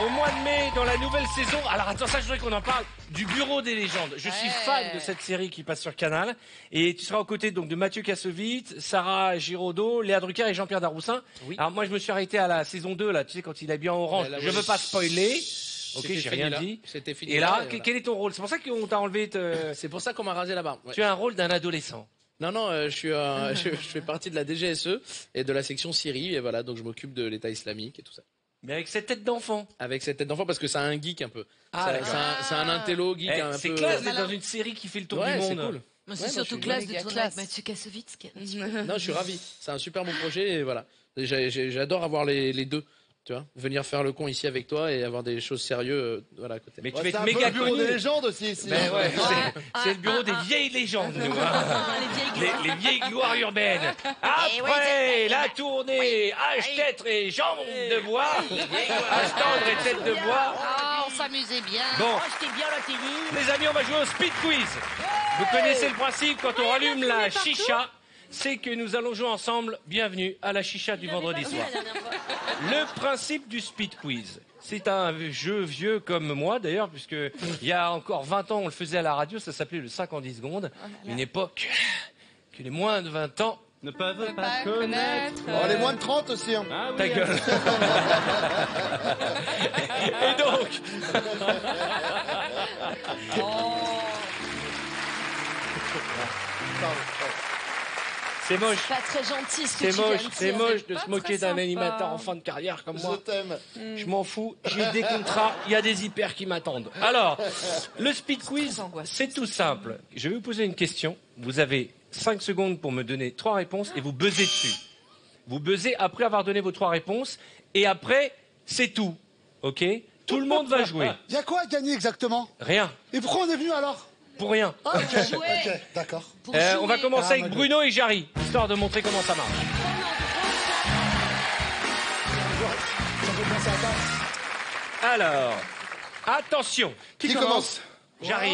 au mois de mai dans la nouvelle saison. Alors attends, ça je voudrais qu'on en parle du Bureau des légendes. Je suis fan de cette série qui passe sur Canal. Et tu seras aux côtés donc de Mathieu Kassovitz, Sarah Giraudot, Léa Drucker et Jean-Pierre Daroussin. Oui. Alors moi je me suis arrêté à la saison 2 là, tu sais quand il est bien orange. Je veux pas spoiler. Ok, j'ai rien dit. C'était fini. Et là, quel est ton rôle? C'est pour ça qu'on t'a enlevé. C'est pour ça qu'on m'a rasé la barbe. Ouais. Tu as un rôle d'un adolescent. Non, je fais partie de la DGSE et de la section Syrie. Et voilà, donc je m'occupe de l'État islamique et tout ça. Mais avec cette tête d'enfant. Avec cette tête d'enfant, parce que c'est un geek un peu. Ah, c'est un intello geek un peu. C'est classe d'être dans une série qui fait le tour du monde. C'est cool. Mais c'est surtout classe de tourner avec Mathieu Kassovitz. Non, je suis ravi. C'est un super bon projet et voilà. J'adore avoir les deux. Tu vois, venir faire le con ici avec toi et avoir des choses sérieuses voilà, à côté. Mais tu fais C'est un méga peu le bureau connu. des légendes aussi ici. Ben ouais, c'est le bureau des vieilles légendes, nous, hein. Les vieilles gloires urbaines. Après la tournée, H-tête et jambes de bois, H-tendre et tête de bois. Ah, on s'amusait bien. Bon. Oh, j'étais bien la télé. Les amis, on va jouer au speed quiz. Vous connaissez le principe, quand on rallume la chicha, c'est que nous allons jouer ensemble. Bienvenue à la chicha du vendredi soir. Le principe du speed quiz, c'est un jeu vieux comme moi d'ailleurs, puisque il y a encore 20 ans, on le faisait à la radio, ça s'appelait le 5 en 10 secondes. Une époque que les moins de 20 ans ne peuvent pas connaître. Oh, les moins de 30 aussi. Hein. Ah, oui, Ta gueule. Et donc... C'est moche. C'est pas très gentil ce que C'est tu viens moche, de dire. c'est moche de pas se moquer très d'un sympa. animateur en fin de carrière comme moi. Je t'aime. Je m'en fous, j'ai des contrats, il y a des hyper qui m'attendent. Alors, le speed quiz, c'est tout simple. Je vais vous poser une question. Vous avez 5 secondes pour me donner 3 réponses et vous buzzez dessus. Vous buzzez après avoir donné vos 3 réponses et après, c'est tout. OK ? Tout le monde va jouer. Il y a quoi à gagner exactement? Rien. Et pourquoi on est venu alors? Pour rien. Oh, pour jouer. Ok, d'accord. On va commencer avec Bruno et Jarry, histoire de montrer comment ça marche. Alors, attention. Qui commence? Jarry.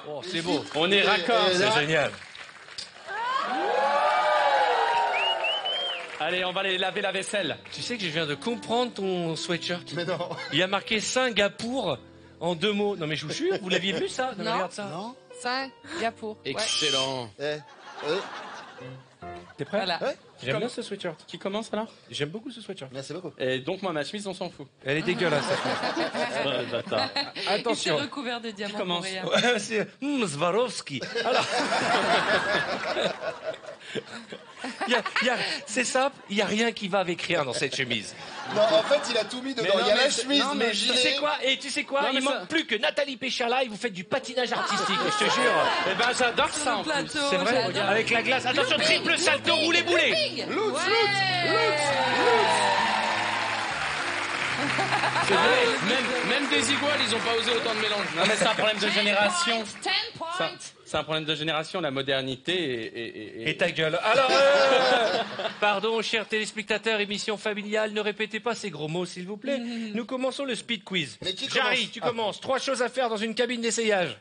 Oh, c'est beau. On est raccord. C'est génial. Allez, on va aller laver la vaisselle. Tu sais que je viens de comprendre ton sweatshirt. Mais non. Il y a marqué Singapour en 2 mots. Non mais je vous jure, vous l'aviez vu ça? Non. Regarde ça. Non. Singapour. Excellent. T'es prêt? Voilà. Ouais. J'aime bien ce sweatshirt. Qui commence alors? J'aime beaucoup ce sweatshirt. Merci beaucoup. Et donc, moi, ma chemise, on s'en fout. Elle est dégueulasse cette chemise. Bâtard. Attention. recouvert de diamants. Qui commence? Ouais, c'est Swarovski. Alors. C'est simple, il n'y a rien qui va avec rien dans cette chemise. Non, en fait, il a tout mis dedans. Mais non, Il y a mais la c'est- chemise, non, mais le je Tu gilet. sais quoi? Et tu sais quoi? Non, Il mais manque ça- plus que Nathalie Péchala et vous faites du patinage artistique, je te jure. Eh ben, j'adore ça en plus. C'est vrai, regarde. Avec la glace. Attention, triple salto, roulé boulet. C'est vrai, même des iguales, ils ont pas osé autant de mélange. Non, mais c'est un problème de génération. 10 points. C'est un problème de génération, la modernité Et ta gueule. Alors, pardon, chers téléspectateurs, émission familiale, ne répétez pas ces gros mots, s'il vous plaît. Nous commençons le speed quiz. Mais qui Jarry, commence tu commences. 3 choses à faire dans une cabine d'essayage.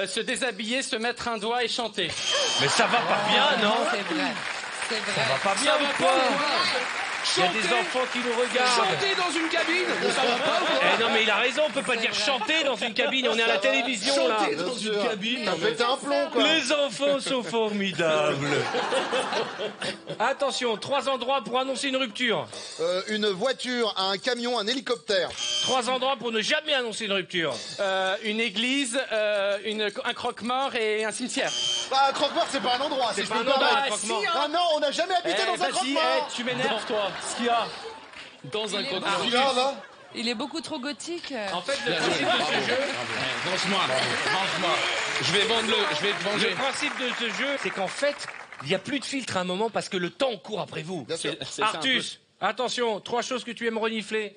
se déshabiller, se mettre un doigt et chanter. Mais ça va pas bien, non? C'est vrai. C'est Ça vrai. va pas bien ou quoi? Il y a des enfants qui nous regardent. Chanter dans une cabine, ça va pas ou quoi? Eh non mais il a raison, on peut pas dire chanter dans une cabine, on est à la télévision là. Chanter dans une cabine. Ça fait un plomb, quoi. Les enfants sont formidables. Attention, 3 endroits pour annoncer une rupture. Une voiture, un camion, un hélicoptère. 3 endroits pour ne jamais annoncer une rupture. Une église, un croque-mort et un cimetière. Bah, un croque-mort, c'est pas un endroit. C'est si pas je un peux me endroit, permettre. un croque-mort. Ah non, on n'a jamais habité dans un Vas-y, croque-mort. tu m'énerves, toi. Ce qu'il y a. Dans un croque-mort. Celui-là, là. Il est beaucoup trop gothique. En fait, le principe de ce jeu, Mange-moi. Je vais te venger. le principe de ce jeu, c'est qu'en fait, il n'y a plus de filtre à un moment parce que le temps court après vous. Bien sûr. C'est ça un Artus, attention, 3 choses que tu aimes renifler.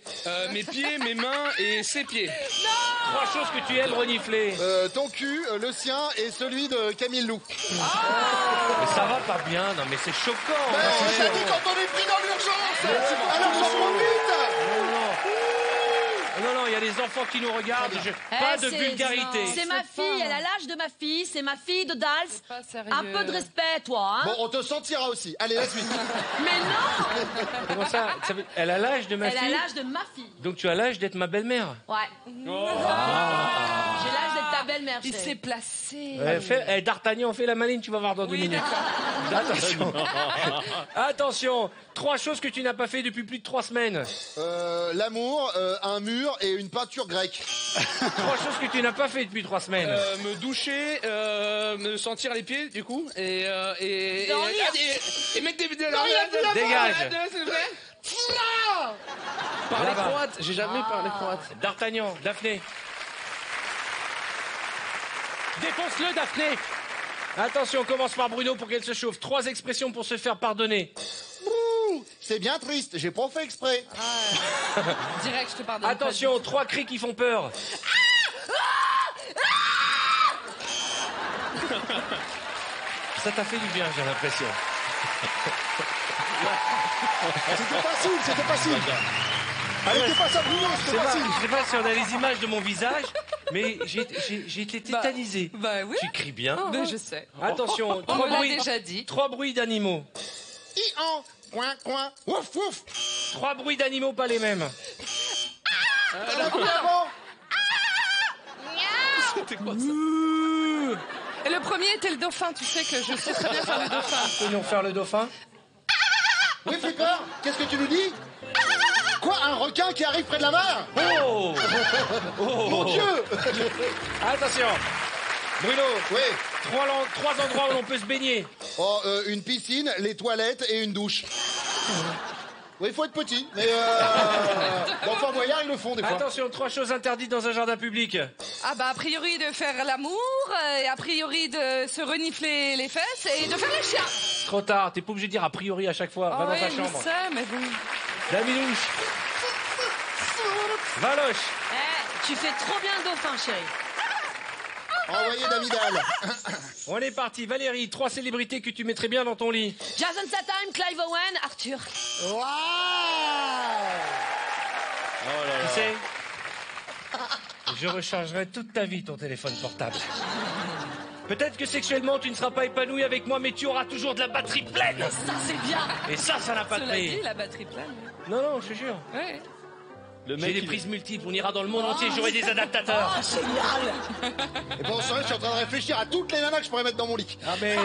Mes pieds, mes mains et ses pieds. 3 choses que tu aimes renifler. Ton cul, le sien et celui de Camille Lou. Mais ça va pas bien, non mais c'est choquant. Mais on t'a dit quand on est pris dans l'urgence. Alors j'en prends vite. Non, il y a des enfants qui nous regardent. Pas de vulgarité. C'est ma fille, elle a l'âge de ma fille, c'est ma fille de Dals. Un peu de respect, toi, hein. Bon, on te sentira aussi. Allez, la suite. Mais non. Comment ça, elle a l'âge de ma Elle a fille. l'âge de ma fille. Donc tu as l'âge d'être ma belle-mère. Ouais. J'ai l'âge d'être ta belle-mère. Il s'est placé. D'Artagnan, fais la maline, tu vas voir dans 2 minutes. Attention. Attention. 3 choses que tu n'as pas fait depuis plus de 3 semaines. L'amour, un mur et une peinture grecque. 3 choses que tu n'as pas fait depuis 3 semaines. Me doucher, me sentir les pieds, du coup, et mettre des Dégage. s'il vous plaît. Parler Là-bas. croate, j'ai jamais parlé croate. D'Artagnan, Daphné. Défonce-le, Daphné. Attention, on commence par Bruno pour qu'elle se chauffe. 3 expressions pour se faire pardonner. Ouh, c'est bien triste, j'ai pas fait exprès. Direct, je te pardonne. Attention, 3 cris qui font peur. Ça t'a fait du bien, j'ai l'impression. C'était facile. Allez, t'es pas ça, Bruno, c'était facile. Je sais pas si on a les images de mon visage, mais j'ai été tétanisé. Bah oui. Tu cries bien. Mais je sais. Attention, On me l'a déjà dit. 3 bruits d'animaux. I-en, coin, coin, ouf, ouf. 3 bruits d'animaux, pas les mêmes. C'était quoi ça? Et le premier était le dauphin. Tu sais que je sais très bien faire le dauphin. Tu peux nous faire le dauphin? Oui, Flipper, qu'est-ce que tu nous dis? Quoi, un requin qui arrive près de la mer? Oh, Mon Dieu. Attention. Bruno, Oui. 3 endroits où l'on peut se baigner. Oh, une piscine, les toilettes et une douche. Oui, il faut être petit, mais d'enfants voyards, ils le font des fois. Attention, 3 choses interdites dans un jardin public. Ah bah a priori de faire l'amour, et a priori de se renifler les fesses et de faire les chiens. Trop tard, t'es pas obligé de dire a priori à chaque fois. Va dans ta je chambre. sais, mais bon. Daminouche. Valoche. Tu fais trop bien le dauphin, chérie. Envoyé d'Amidal. On est parti. Valérie, 3 célébrités que tu mettrais bien dans ton lit. Jason Statham, Clive Owen, Arthur. Waouh. Tu sais, je rechargerai toute ta vie ton téléphone portable. Peut-être que sexuellement tu ne seras pas épanoui avec moi, mais tu auras toujours de la batterie pleine. Ça, c'est bien. Et ça n'a pas de Cela dit, prix. la batterie pleine. Non, je te jure. Ouais. J'ai des prises multiples, on ira dans le monde entier, j'aurai des adaptateurs. Oh, génial. Et bon, je suis en train de réfléchir à toutes les nanas que je pourrais mettre dans mon lit. Ah mais...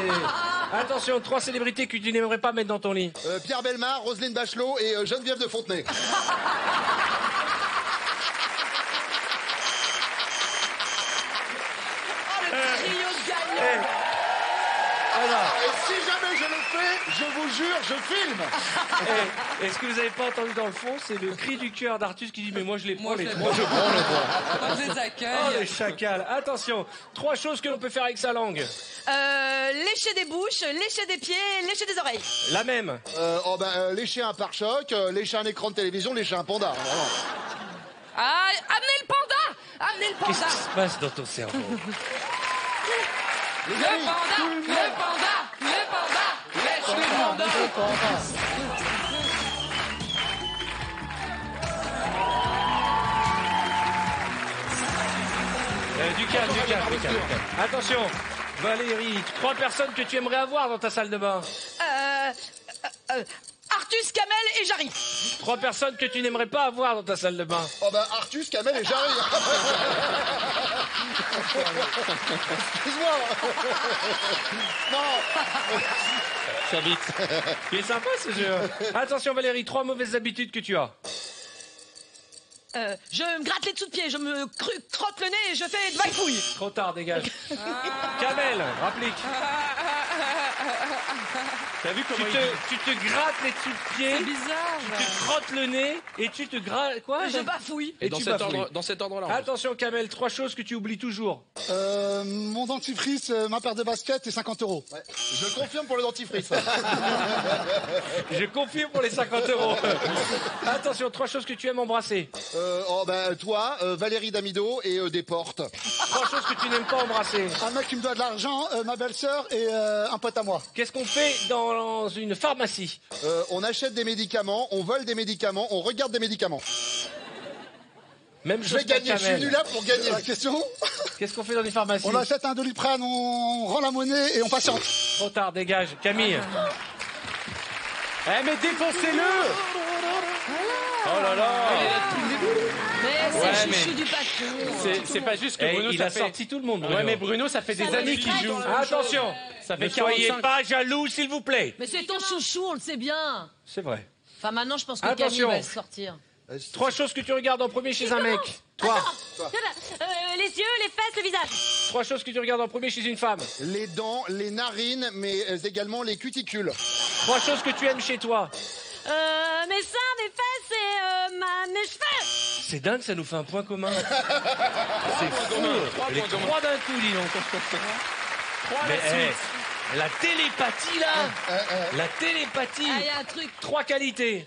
Attention, 3 célébrités que tu n'aimerais pas mettre dans ton lit. Pierre Bellemare, Roselyne Bachelot et Geneviève de Fontenay. Trio gagnant. Et si jamais je le fais, je vous jure, je filme. Est-ce que vous avez pas entendu dans le fond? C'est le cri du cœur d'Artus qui dit mais moi je les prends les 3. Moi je les accueille. Oh les chacals. Attention, 3 choses que l'on peut faire avec sa langue. Lécher des bouches, lécher des pieds, lécher des oreilles. La même. Lécher un pare-choc, lécher un écran de télévision, lécher un panda. Vraiment. Ah, amenez le panda. Amenez le Qu'est-ce panda. qui se passe dans ton cerveau? Le panda, lèche le panda. Du calme. Attention, Valérie, 3 personnes que tu aimerais avoir dans ta salle de bain. Artus, Kamel et Jarry. 3 personnes que tu n'aimerais pas avoir dans ta salle de bain. Oh bah Artus, Kamel et Jarry. Excuse-moi. Non. Ça vite. Il est sympa ce jeu. Attention Valérie, 3 mauvaises habitudes que tu as. Je me gratte les dessous de pied, je me crotte le nez et je fais de vaille-fouille. Trop tard, dégage. Kamel, rapplique. T'as vu comment tu te grattes les dessous de pied. C'est bizarre. Tu te crottes le nez et tu te grattes... Quoi? Je bafouille. Et tu dans cet ordre-là. Attention Kamel, 3 choses que tu oublies toujours. Mon dentifrice, ma paire de baskets et 50 €. Ouais. Je confirme pour le dentifrice. Je confirme pour les 50 €. Attention, 3 choses que tu aimes embrasser. Toi, Valérie Damido et des portes. 3 choses que tu n'aimes pas embrasser. Un mec qui me doit de l'argent, ma belle-sœur et un pote à moi. Qu'est-ce qu'on fait dans une pharmacie? On achète des médicaments, on vole des médicaments, on regarde des médicaments. Même je vais gagner, je suis venu là pour gagner. La question? Qu'est-ce qu'on fait dans une pharmacie? On achète un Doliprane, on rend la monnaie et on patiente. Trop tard, dégage. Camille. Mais défoncez-le! Oh là là! Mais c'est Ouais, chouchou mais- du patron. C'est pas juste que Bruno, il ça a fait... sorti tout le monde, Bruno. Ouais, mais Bruno, ça fait des Ça années va qu'il être joue. dans la Attention! Ça fait Ne soyez 45. pas jaloux, s'il vous plaît. Mais c'est ton chouchou, on le sait bien. C'est vrai. Enfin, maintenant, je pense que Attention. Camille va se sortir. 3 choses que tu regardes en premier chez un mec. Toi. Les yeux, les fesses, le visage. 3 choses que tu regardes en premier chez une femme. Les dents, les narines, mais également les cuticules. 3 choses que tu aimes chez toi. Mes seins, mes fesses et mes cheveux. C'est dingue, ça nous fait un point commun. C'est fou. Trois Les points communs. 3 d'un coup, dis donc. Mais la télépathie, là la télépathie. Ah, il y a un truc. 3 qualités.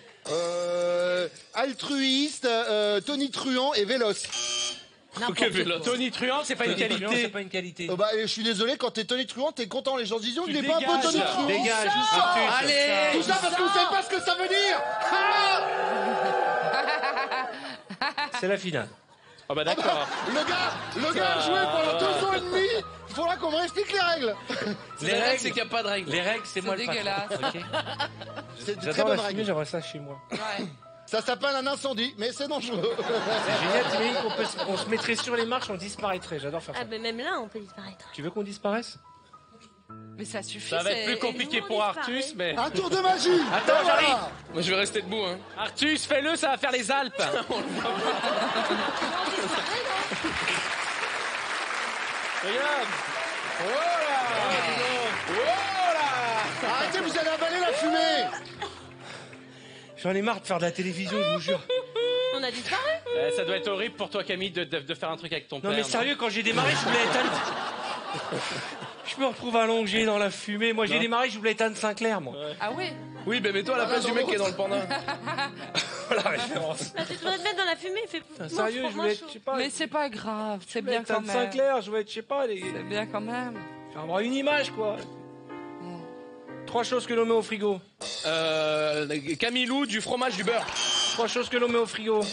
Altruiste, tonitruant et véloce. Tony Truant, c'est pas une qualité. C'est pas une qualité. Bah, je suis désolé, quand t'es tonitruant, t'es content. Les gens disent, il est pas un peu tonitruant. Dégage, allez. Tout ça parce que vous savez pas ce que ça veut dire. C'est la finale. Ah bah d'accord. Le gars a joué pendant 2 ans et demi. Il faudra qu'on me réexplique les règles. Les règles, c'est qu'il n'y a pas de règles. Les règles, c'est moi le dégueulasse. patron. Okay. C'est de très J'adore bonnes la fumée, règles. j'aimerais ça chez moi. Ouais. Ça s'appelle un incendie, mais c'est dangereux. C'est génial, t'imagines qu'on se mettrait sur les marches, on disparaîtrait. J'adore faire ça. Ah, mais même là, on peut disparaître. Tu veux qu'on disparaisse? Mais ça suffit. Ça va être plus compliqué pour Artus, mais... Un tour de magie. Attends, j'arrive. Moi, je vais rester debout. Hein. Artus, fais-le, ça va faire les Alpes. Regarde. Arrêtez, vous allez avaler la fumée. J'en ai marre de faire de la télévision, je vous jure. On a disparu. Ça doit être horrible pour toi, Camille, de faire un truc avec ton père. Non mais sérieux, quand j'ai démarré, je voulais éteindre... Je me retrouve allongé dans la fumée. Moi, j'ai démarré, je voulais éteindre Sinclair, moi. Ah oui. Oui, mais mets-toi à la place du mec qui est dans le panda. La référence. Bah, tu devrais te mettre dans la fumée. Sérieux, je voulais être, je sais pas... Mais c'est pas grave, c'est bien quand même. Sinclair, je voulais être, je sais pas... C'est bien quand même. Faire avoir une image, quoi. 3 choses que l'on met au frigo. Camilou, du fromage, du beurre. 3 choses que l'on met au frigo.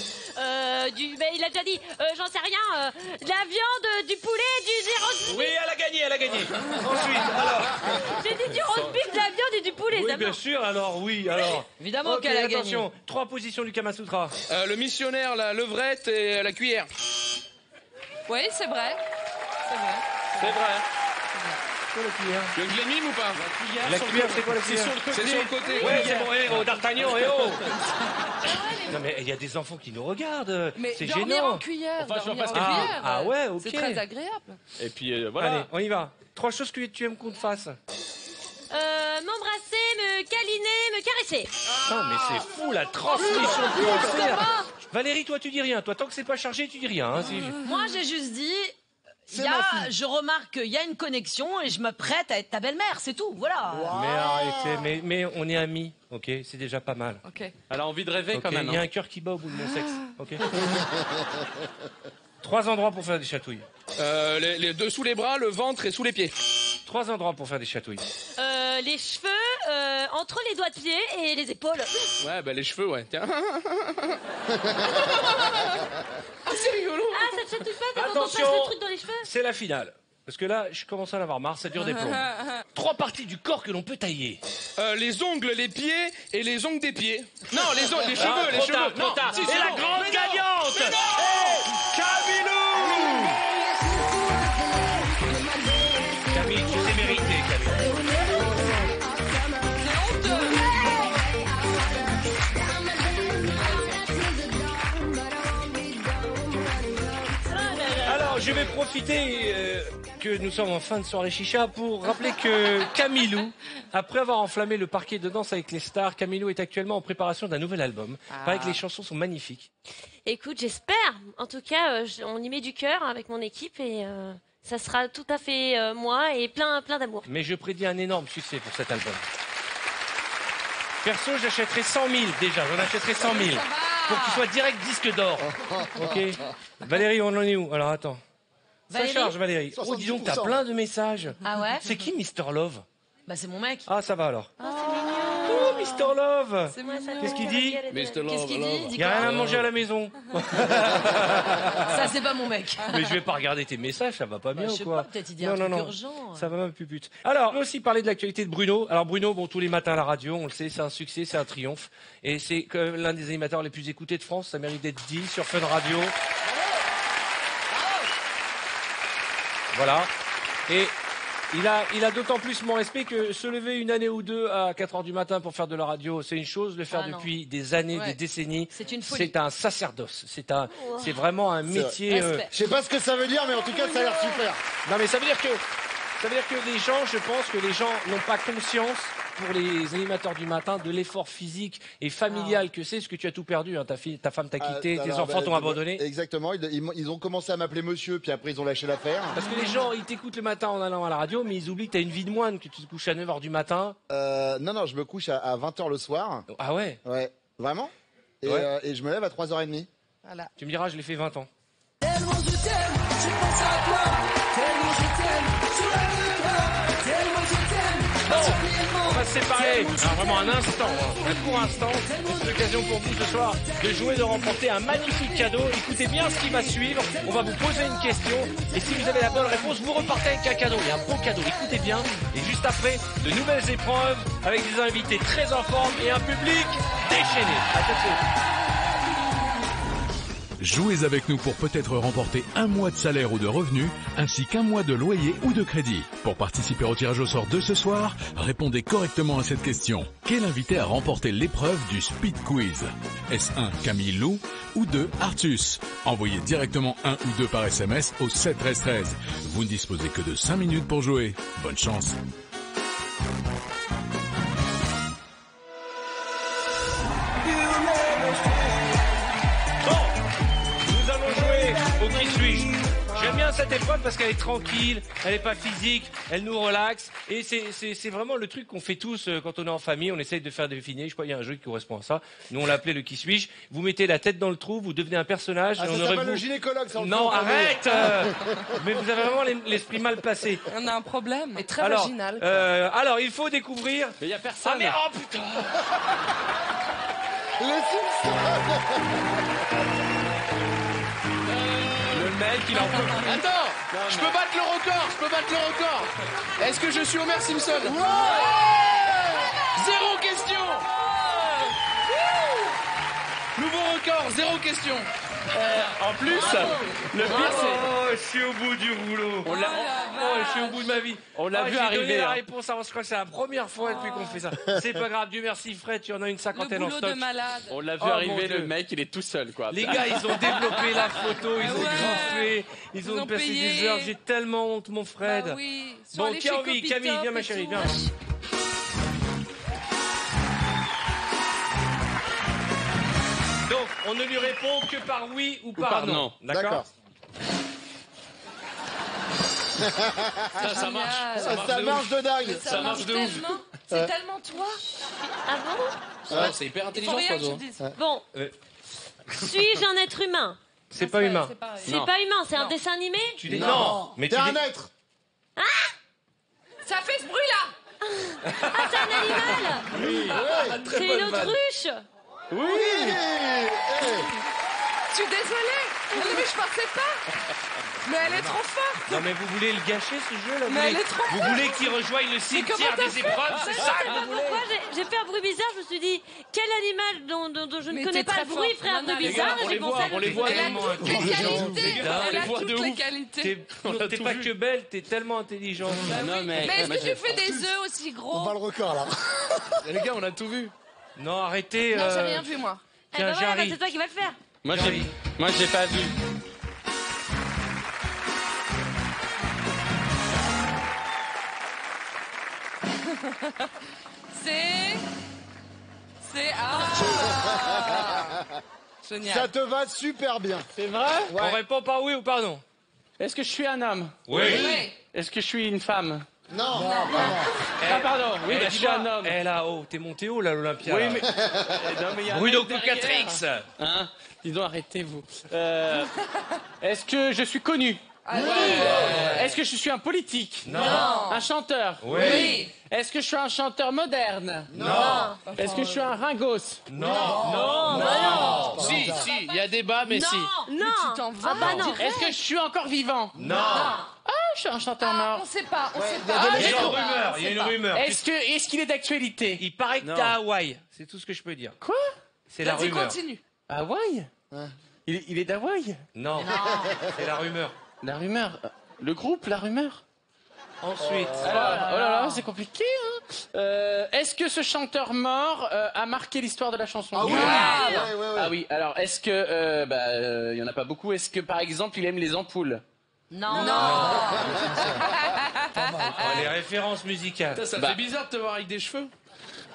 Ben, il a déjà dit, j'en sais rien, de la viande, du poulet, du roast beef. Oui, elle a gagné. Ensuite, alors. J'ai dit du roast beef, de la viande et du poulet. Oui, d'abord. bien sûr, alors, oui, alors. Évidemment Ok, qu'elle a gagné. attention, 3 positions du Kama Sutra. Le missionnaire, la levrette et la cuillère. Oui, c'est vrai. C'est vrai. C'est vrai. C'est quoi la cuillère? Tu veux que je les mime ou pas? La cuillère, c'est quoi la C'est cuillère? sur le côté. C'est sur le côté. Ouais, c'est bon, héros, D'Artagnan, héros. Non, mais il y a des enfants qui nous regardent. Mais C'est dormir gênant. en cuillère, Enfin, je vois dormir pas en ce qu'elle cuillère, Ah ouais, ok. c'est très agréable. Et puis voilà. Allez, on y va. 3 choses que tu aimes qu'on te fasse. M'embrasser, me câliner, me caresser. Non, mais c'est fou la transmission de pensée. Valérie, toi, tu dis rien. Toi, tant que c'est pas chargé, tu dis rien. Hein, Moi, j'ai juste dit, je remarque qu'il y a une connexion et je me prête à être ta belle-mère, c'est tout, voilà. Mais arrêtez, mais on est amis, ok? C'est déjà pas mal. Ok. Elle a envie de rêver Ok, quand même. il y a un cœur qui bat au bout de mon sexe, ok? 3 endroits pour faire des chatouilles. Les dessous les bras, le ventre et sous les pieds. 3 endroits pour faire des chatouilles. Les cheveux, entre les doigts de pied et les épaules. Ouais, bah les cheveux, ouais. Tiens. C'est rigolo. Ah, ça te chatouille pas quand on passe Attention, le truc dans les cheveux? c'est la finale. Parce que là, je commence à en avoir marre, ça dure des plombs. 3 parties du corps que l'on peut tailler. Les ongles, les pieds et les ongles des pieds. Non, les ongles, les cheveux, Ah, les trop cheveux. tard, trop Non, tard. si, Et c'est la bon. grande Mais non. gagnante, Mais non. Camilou. Camille, tu t'es mérité, Camille. Alors, je vais profiter que nous sommes en fin de soirée chicha pour rappeler que Camilou, après avoir enflammé le parquet de danse avec les stars, Camilou est actuellement en préparation d'un nouvel album. Il paraît que les chansons sont magnifiques. Écoute, j'espère. En tout cas, on y met du cœur avec mon équipe et ça sera tout à fait moi et plein d'amour. Mais je prédis un énorme succès pour cet album. Perso, j'achèterai 100 000 déjà, j'en achèterai 100 000 pour qu'il soit direct disque d'or. Ok. Valérie, on en est où? Alors attends. Valérie Ça charge, Valérie. Oh, dis donc, t'as 70%. plein de messages. Ah ouais? C'est qui Mr. Love? Bah c'est mon mec. Ah, ça va alors. Oh, c'est mignon. Oh, Mr. Love. C'est moi, ça. Qu'est-ce qu'il dit? Mr. Love, Qu'est-ce qu'il dit? Il n'y a rien à manger à la maison. Ça c'est pas mon mec. Mais je vais pas regarder tes messages, ça va pas bien je ou sais quoi? pas, peut-être il dit un truc urgent. Ça va même pupute. Alors, on va aussi parler de l'actualité de Bruno. Alors Bruno, bon, tous les matins à la radio, on le sait, c'est un succès, c'est un triomphe. Et c'est quand même l'un des animateurs les plus écoutés de France, ça mérite d'être dit sur Fun Radio. Voilà. Et il a d'autant plus mon respect que se lever une année ou deux à 4h du matin pour faire de la radio, c'est une chose. Le faire Ah non. depuis des années, Ouais. des décennies, C'est une folie. c'est un sacerdoce. C'est vraiment un métier. Respect. Je sais pas ce que ça veut dire, mais en tout cas, ça a l'air super. Non, mais ça veut dire que les gens, je pense que les gens n'ont pas conscience pour les animateurs du matin de l'effort physique et familial que c'est, ce que tu as tout perdu. Hein. Ta femme t'a quitté, tes enfants t'ont abandonné. Exactement, ils ont commencé à m'appeler monsieur, puis après ils ont lâché l'affaire. Parce que les gens, ils t'écoutent le matin en allant à la radio, mais ils oublient que t'as une vie de moine, que tu te couches à 9h du matin. Non, je me couche à 20h le soir. Ah ouais? Ouais, vraiment. Et je me lève à 3h30. Voilà. Tu me diras, je l'ai fait 20 ans. Tellement je t'aime, je pense à toi. Tellement je t'aime, tu rêves pas. Tellement je t'aime, On va se séparer. Alors vraiment un instant, un court instant. C'est l'occasion pour vous ce soir de jouer, de remporter un magnifique cadeau. Écoutez bien ce qui va suivre. On va vous poser une question. Et si vous avez la bonne réponse, vous repartez avec un cadeau. Et un beau cadeau. Écoutez bien. Et juste après, de nouvelles épreuves avec des invités très en forme et un public déchaîné. À tout de suite. Jouez avec nous pour peut-être remporter un mois de salaire ou de revenus, ainsi qu'un mois de loyer ou de crédit. Pour participer au tirage au sort de ce soir, répondez correctement à cette question. Quel invité a remporté l'épreuve du Speed Quiz? Est-ce 1 Camille Lou ou 2 Artus? Envoyez directement 1 ou 2 par SMS au 7 13 13. Vous ne disposez que de 5 minutes pour jouer. Bonne chance. Au qui suis-je? J'aime bien cette épreuve parce qu'elle est tranquille, elle n'est pas physique, elle nous relaxe. Et c'est vraiment le truc qu'on fait tous quand on est en famille. On essaye de faire deviner. Je crois qu'il y a un jeu qui correspond à ça. Nous, on l'appelait le qui suis-je. Vous mettez la tête dans le trou, vous devenez un personnage. Ah, et ça on s'appelle le gynécologue, ça. Non, arrête Mais vous avez vraiment l'esprit mal placé. On a un problème. Mais très Alors, vaginal. alors, il faut découvrir... Mais il n'y a personne. Ah mais oh putain Les Simpsons. Le mec, il en peut. Attends, je peux battre le record. Est-ce que je suis Homer Simpson? Zéro question. Nouveau record, zéro question. En plus, le pire c'est... Oh, je suis au bout du rouleau. Je suis au bout de ma vie. On l'a vu J'ai donné arriver. la réponse avant, je crois que c'est la première fois depuis qu'on fait ça. C'est pas grave, Dieu merci Fred, tu en as une cinquantaine en Le boulot stock. de malade. On l'a vu Oh, mon arriver, Dieu. le mec, il est tout seul, quoi. Les gars, ils ont développé la photo, ils ont Ouais. griffé, ils ont passé payé. des heures. J'ai tellement honte, mon Fred. Bah oui. Ils sont Bon, allés qui a chez envie? Copy Camille, Top viens ma et chérie, tout. viens. Donc, on ne lui répond que par oui ou par par non. non. D'accord. Ça marche. Ça marche de dingue. Ça marche tellement. C'est tellement toi. Ah bon? Ouais, c'est hyper Faut intelligent, rien que je toi. dise. Bon. Suis-je un être humain? C'est pas humain. C'est pareil. C'est pas humain, c'est un dessin animé? Non, mais T'es tu un dis... être. Ça fait ce bruit-là. Ah, c'est un animal! Très C'est bonne une vanne. autruche! Oui. Je suis désolée. Non, mais je pensais pas. Mais elle est trop forte. Non mais vous voulez le gâcher ce jeu là? Mais elle est trop Vous voulez qu'il rejoigne le cimetière comment t'as des épreuves, c'est ça Je que sais pas vous voulez? pourquoi, j'ai fait un bruit bizarre, je me suis dit, quel animal dont je ne Mais connais t'es pas très le bruit forte. ferait un Non, non, bruit les bizarre? gars, on J'ai les pensé voit, à on les le voit faire. Elle a tellement toutes les qualités. Elle a voit de toutes les ouf. qualités. T'es pas que belle, t'es tellement intelligente. Non, Mais est-ce que tu fais des œufs aussi On gros? bat le record là. Les gars, on a tout vu. Non, arrêtez. Non, j'ai rien vu moi. Eh Tiens, ben voilà, j'arrive. c'est toi qui vas le faire. Moi, j'ai pas vu. C'est ah. Génial. Ça te va super bien. C'est vrai? On répond par oui ou par non? Est-ce que je suis un homme? Oui. Oui. Est-ce que je suis une femme? Non. Ah, pardon. Oui, bah, je suis un homme. Eh là-haut, t'es monté haut là, l'Olympia. Oui, là. mais... non, mais il y a un Bruno mec derrière. Coucatrix. Hein? Dis donc, arrêtez-vous. Est-ce que je suis connu? Ah oui. Est-ce que je suis un politique? Non. Un chanteur? Oui. Est-ce que je suis un chanteur moderne? Non. Est-ce que je suis un ringos? Non. Non. Si, il y a débat, mais si. Non! Tu t'en vas. Ah bah non! Est-ce que je suis encore vivant? Non. Ah, je suis un chanteur mort. On sait pas. On sait il y a pas. des Il y a une gens. rumeur, il y a une rumeur. Est-ce qu'il est d'actualité? Il paraît que t'es à Hawaï. C'est tout ce que je peux dire. Quoi? C'est la Vas-y, rumeur. continue. Hawaï? Il est d'Hawaï? Non. C'est la rumeur. La rumeur. Le groupe, la rumeur? Ensuite. Alors, oh là là, c'est compliqué, hein. Est-ce que ce chanteur mort a marqué l'histoire de la chanson? Ah oui. Ah oui, alors est-ce que... il y en a pas beaucoup. Est-ce que, par exemple, il aime les ampoules? Non. Les références musicales. Ça me fait bizarre de te voir avec des cheveux.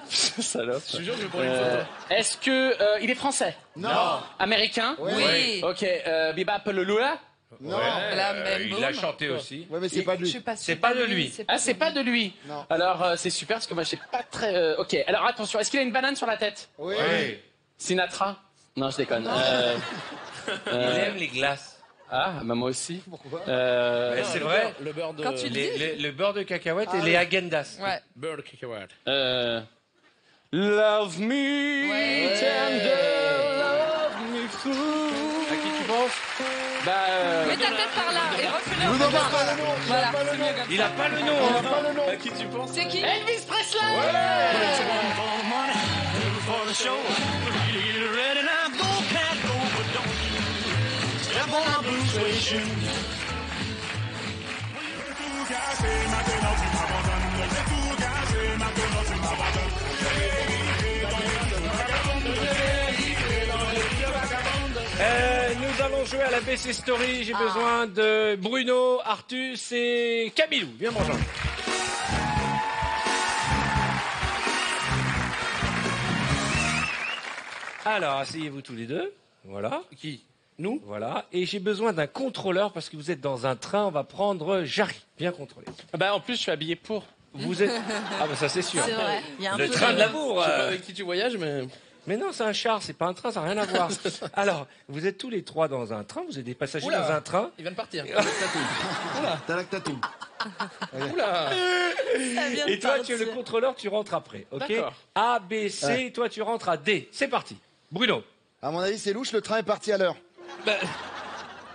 Salope. Je te jure que je vais prendre une photo. Est-ce que il est français? Non. Américain? Oui. Ok, Bebop Le Lula? Non. La même Il l'a boum. chanté aussi. Ouais, mais c'est pas de Je lui. suis pas sûre. C'est pas de lui. Ah, c'est pas de lui. Non. Alors, c'est super parce que moi, je sais pas très. Ok, alors attention, est-ce qu'il a une banane sur la tête? Oui. Sinatra? Non, je déconne. Il aime les glaces. Ah, bah moi aussi. Pourquoi Mais c'est vrai. Le beurre de... Quand tu le dis. Le beurre de cacahuète et les Häagen-Dazs. Ouais. Beurre de cacahuète. Love me Ouais. tender, love me full. À qui tu penses? Mets ta tête par là et refais-le. Vous n'avez pas le nom. Voilà, c'est mieux comme Il ça. a pas le nom. Il Hein. a pas le nom. À qui tu penses? C'est qui? Elvis Presley. Nous allons jouer à la BC Story. J'ai besoin de Bruno, Artus et Camilou. Viens me rejoindre. Alors, asseyez-vous tous les deux. Voilà. Qui? Nous? Voilà. Et j'ai besoin d'un contrôleur parce que vous êtes dans un train. On va prendre Jarry. Viens contrôler. Bah en plus, je suis habillé pour. Vous êtes. Ah, bah ça, c'est sûr. C'est vrai. Il y a un Le peu train de l'amour. Je sais pas avec qui tu voyages, mais... Mais non, c'est un char, c'est pas un train, ça n'a rien à voir. Alors, vous êtes tous les trois dans un train, vous êtes des passagers Oula. dans un train. Il vient de partir. T'as la tatou. Oula. Ça vient de Et toi, tu partir. es le contrôleur, tu rentres après. Ok. D'accord. A, B, C, Ouais. et toi, tu rentres à D. C'est parti. Bruno. À mon avis, c'est louche, le train est parti à l'heure.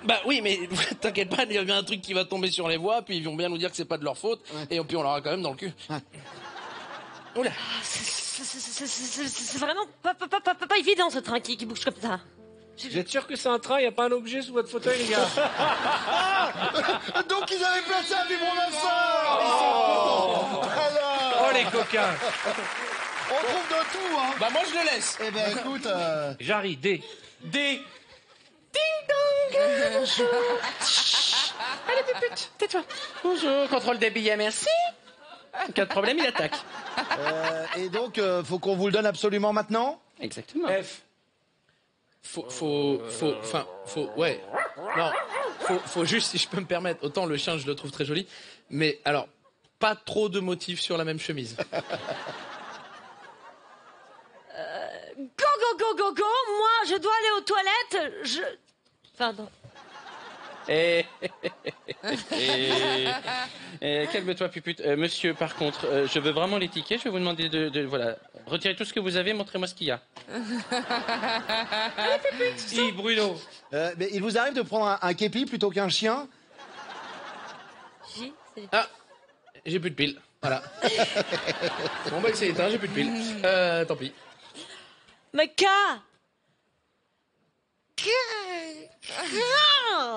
Bah oui, mais t'inquiète pas, il y a bien un truc qui va tomber sur les voies, puis ils vont bien nous dire que c'est pas de leur faute, et puis on l'aura quand même dans le cul. Oula. C'est vraiment pas évident ce train qui bouge comme ça. Vous êtes sûr que c'est un train, il n'y a pas un objet sous votre fauteuil, les gars? Donc ils avaient placé un vibromasseur. Oh, les coquins. On trouve de tout, hein. Bah moi je le laisse. Eh ben écoute, Jarry, D. D. Allez, pépite, tais-toi. Bonjour, contrôle des billets, merci. En cas de problème, il attaque. et donc, faut qu'on vous le donne absolument maintenant. Exactement. F. Ouais. Non, faut juste, si je peux me permettre, autant le chien, je le trouve très joli, mais alors, pas trop de motifs sur la même chemise. Go, moi je dois aller aux toilettes, Pardon. Calme-toi, pupute. Monsieur, par contre, je veux vraiment les tickets. Je vais vous demander voilà, retirez tout ce que vous avez. Montrez-moi ce qu'il y a. Allez, pupute. Si, Bruno. Mais il vous arrive de prendre un képi plutôt qu'un chien? Ah, j'ai plus de piles. Voilà. Bon bah c'est éteint, j'ai plus de piles. Tant pis. Maca.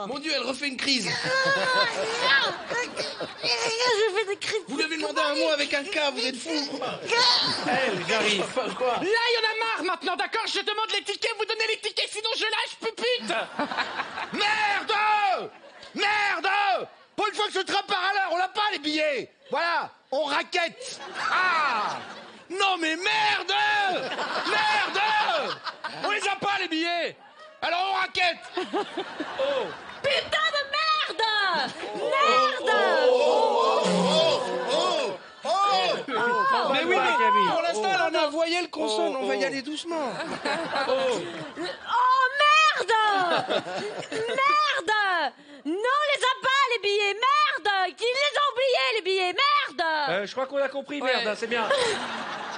Mon Dieu, elle refait une crise. Je fais des crises. Vous lui avez demandé un mot avec un K, vous êtes fous. J'arrive. Quoi? Là, il y en a marre maintenant, d'accord? Je demande les tickets, vous donnez les tickets, sinon je lâche, pupute. Merde! Merde! Pour une fois que ce train part à l'heure, on n'a pas les billets. Voilà, on raquette. Ah! Non mais merde! Merde! On les a pas les billets! Alors on raquette! Oh. Putain de merde! Mais oui, mais pour l'instant, là, on a envoyé le consonne, on va y aller doucement. Oh merde! Merde! Non, on les a pas les billets, merde! Qui les a oubliés les billets, merde! Je crois qu'on a compris, merde, hein, c'est bien.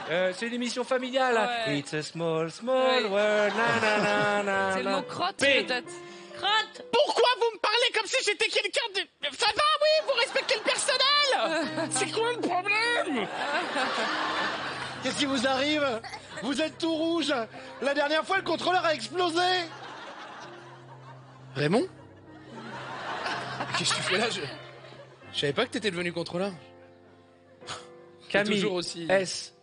C'est une émission familiale. Ouais. It's a small world. C'est le mot crotte, P. peut-être. Crotte! Pourquoi vous me parlez comme si j'étais quelqu'un de... Ça va, oui, vous respectez le personnel. C'est quoi le problème? Qu'est-ce qui vous arrive? Vous êtes tout rouge. La dernière fois, le contrôleur a explosé. Raymond? Qu'est-ce que tu fais là? Je savais pas que t'étais devenu contrôleur. Camille, toujours aussi... S.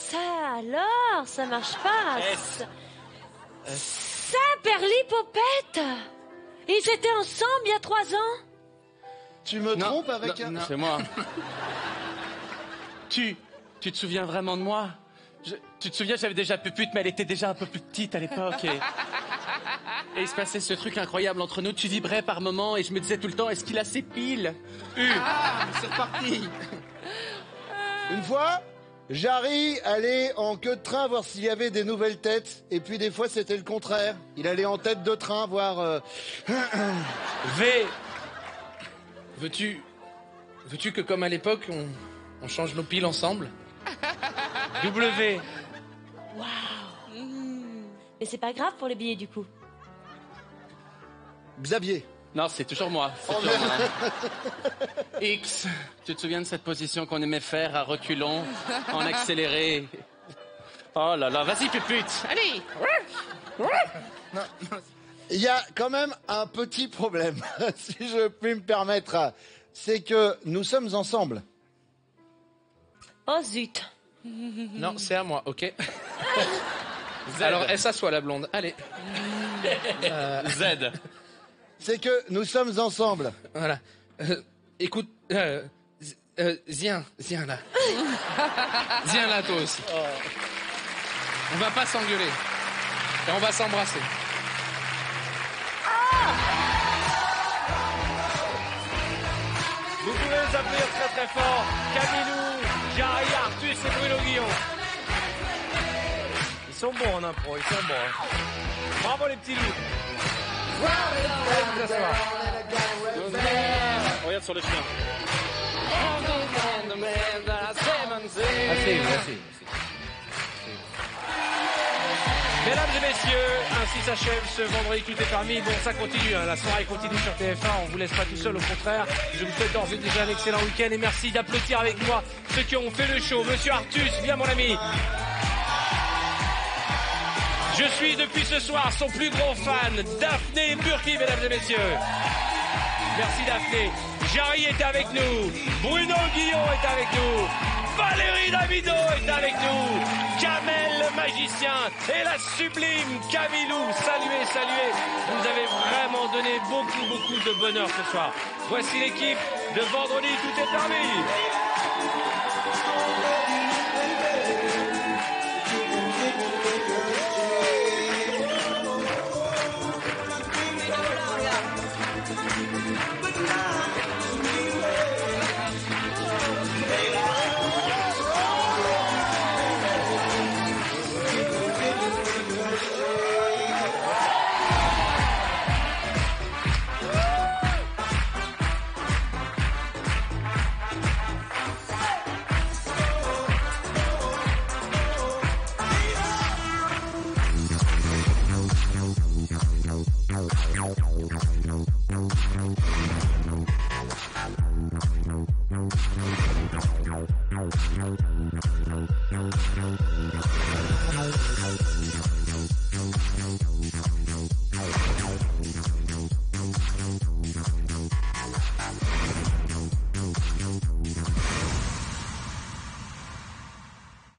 Ça alors, ça marche pas. Saint-Perlipopette! Ils étaient ensemble il y a 3 ans. Tu me trompes avec un... Non, c'est moi. Tu te souviens vraiment de moi? Tu te souviens, j'avais déjà pupute, mais elle était déjà un peu plus petite à l'époque. Et il se passait ce truc incroyable entre nous. Tu vibrais par moments et je me disais tout le temps, est-ce qu'il a ses piles? C'est reparti. Une fois, Jarry allait en queue de train voir s'il y avait des nouvelles têtes. Et puis des fois, c'était le contraire. Il allait en tête de train voir... V. Veux-tu que comme à l'époque, on change nos piles ensemble? W. Waouh. Mais c'est pas grave pour les billets du coup. Xavier. Non, c'est toujours moi. X. Tu te souviens de cette position qu'on aimait faire à reculons, en accéléré? Oh là là, vas-y pupute, allez. Il y a quand même un petit problème, si je puis me permettre. C'est que nous sommes ensemble. Oh zut. Non, c'est à moi, ok. Alors, elle s'assoit, la blonde. Allez. Z. C'est que nous sommes ensemble. Voilà. Écoute, viens là. Viens là, toi aussi. On va pas s'engueuler. Et on va s'embrasser. Vous pouvez les applaudir très très fort. Camilou, Jarry, Artus et Bruno Guillon. Ils sont bons en impro, ils sont bons. Hein. Bravo les petits loups. Allez, vous asseoir. Regarde sur le chien. Assez. Mesdames et messieurs, ainsi s'achève ce vendredi tout est permis. Bon, ça continue, hein. La soirée continue sur TF1. On vous laisse pas tout seul, au contraire. Je vous souhaite d'ores et déjà un excellent week-end et merci d'applaudir avec moi ceux qui ont fait le show. Monsieur Artus, viens mon ami. Je suis depuis ce soir son plus gros fan, Daphné Burki, mesdames et messieurs. Merci Daphné. Jarry est avec nous. Bruno Guillon est avec nous. Valérie Damido est avec nous. Kamel le magicien et la sublime Camilou. Saluez. Vous avez vraiment donné beaucoup de bonheur ce soir. Voici l'équipe de Vendredi Tout est permis. No.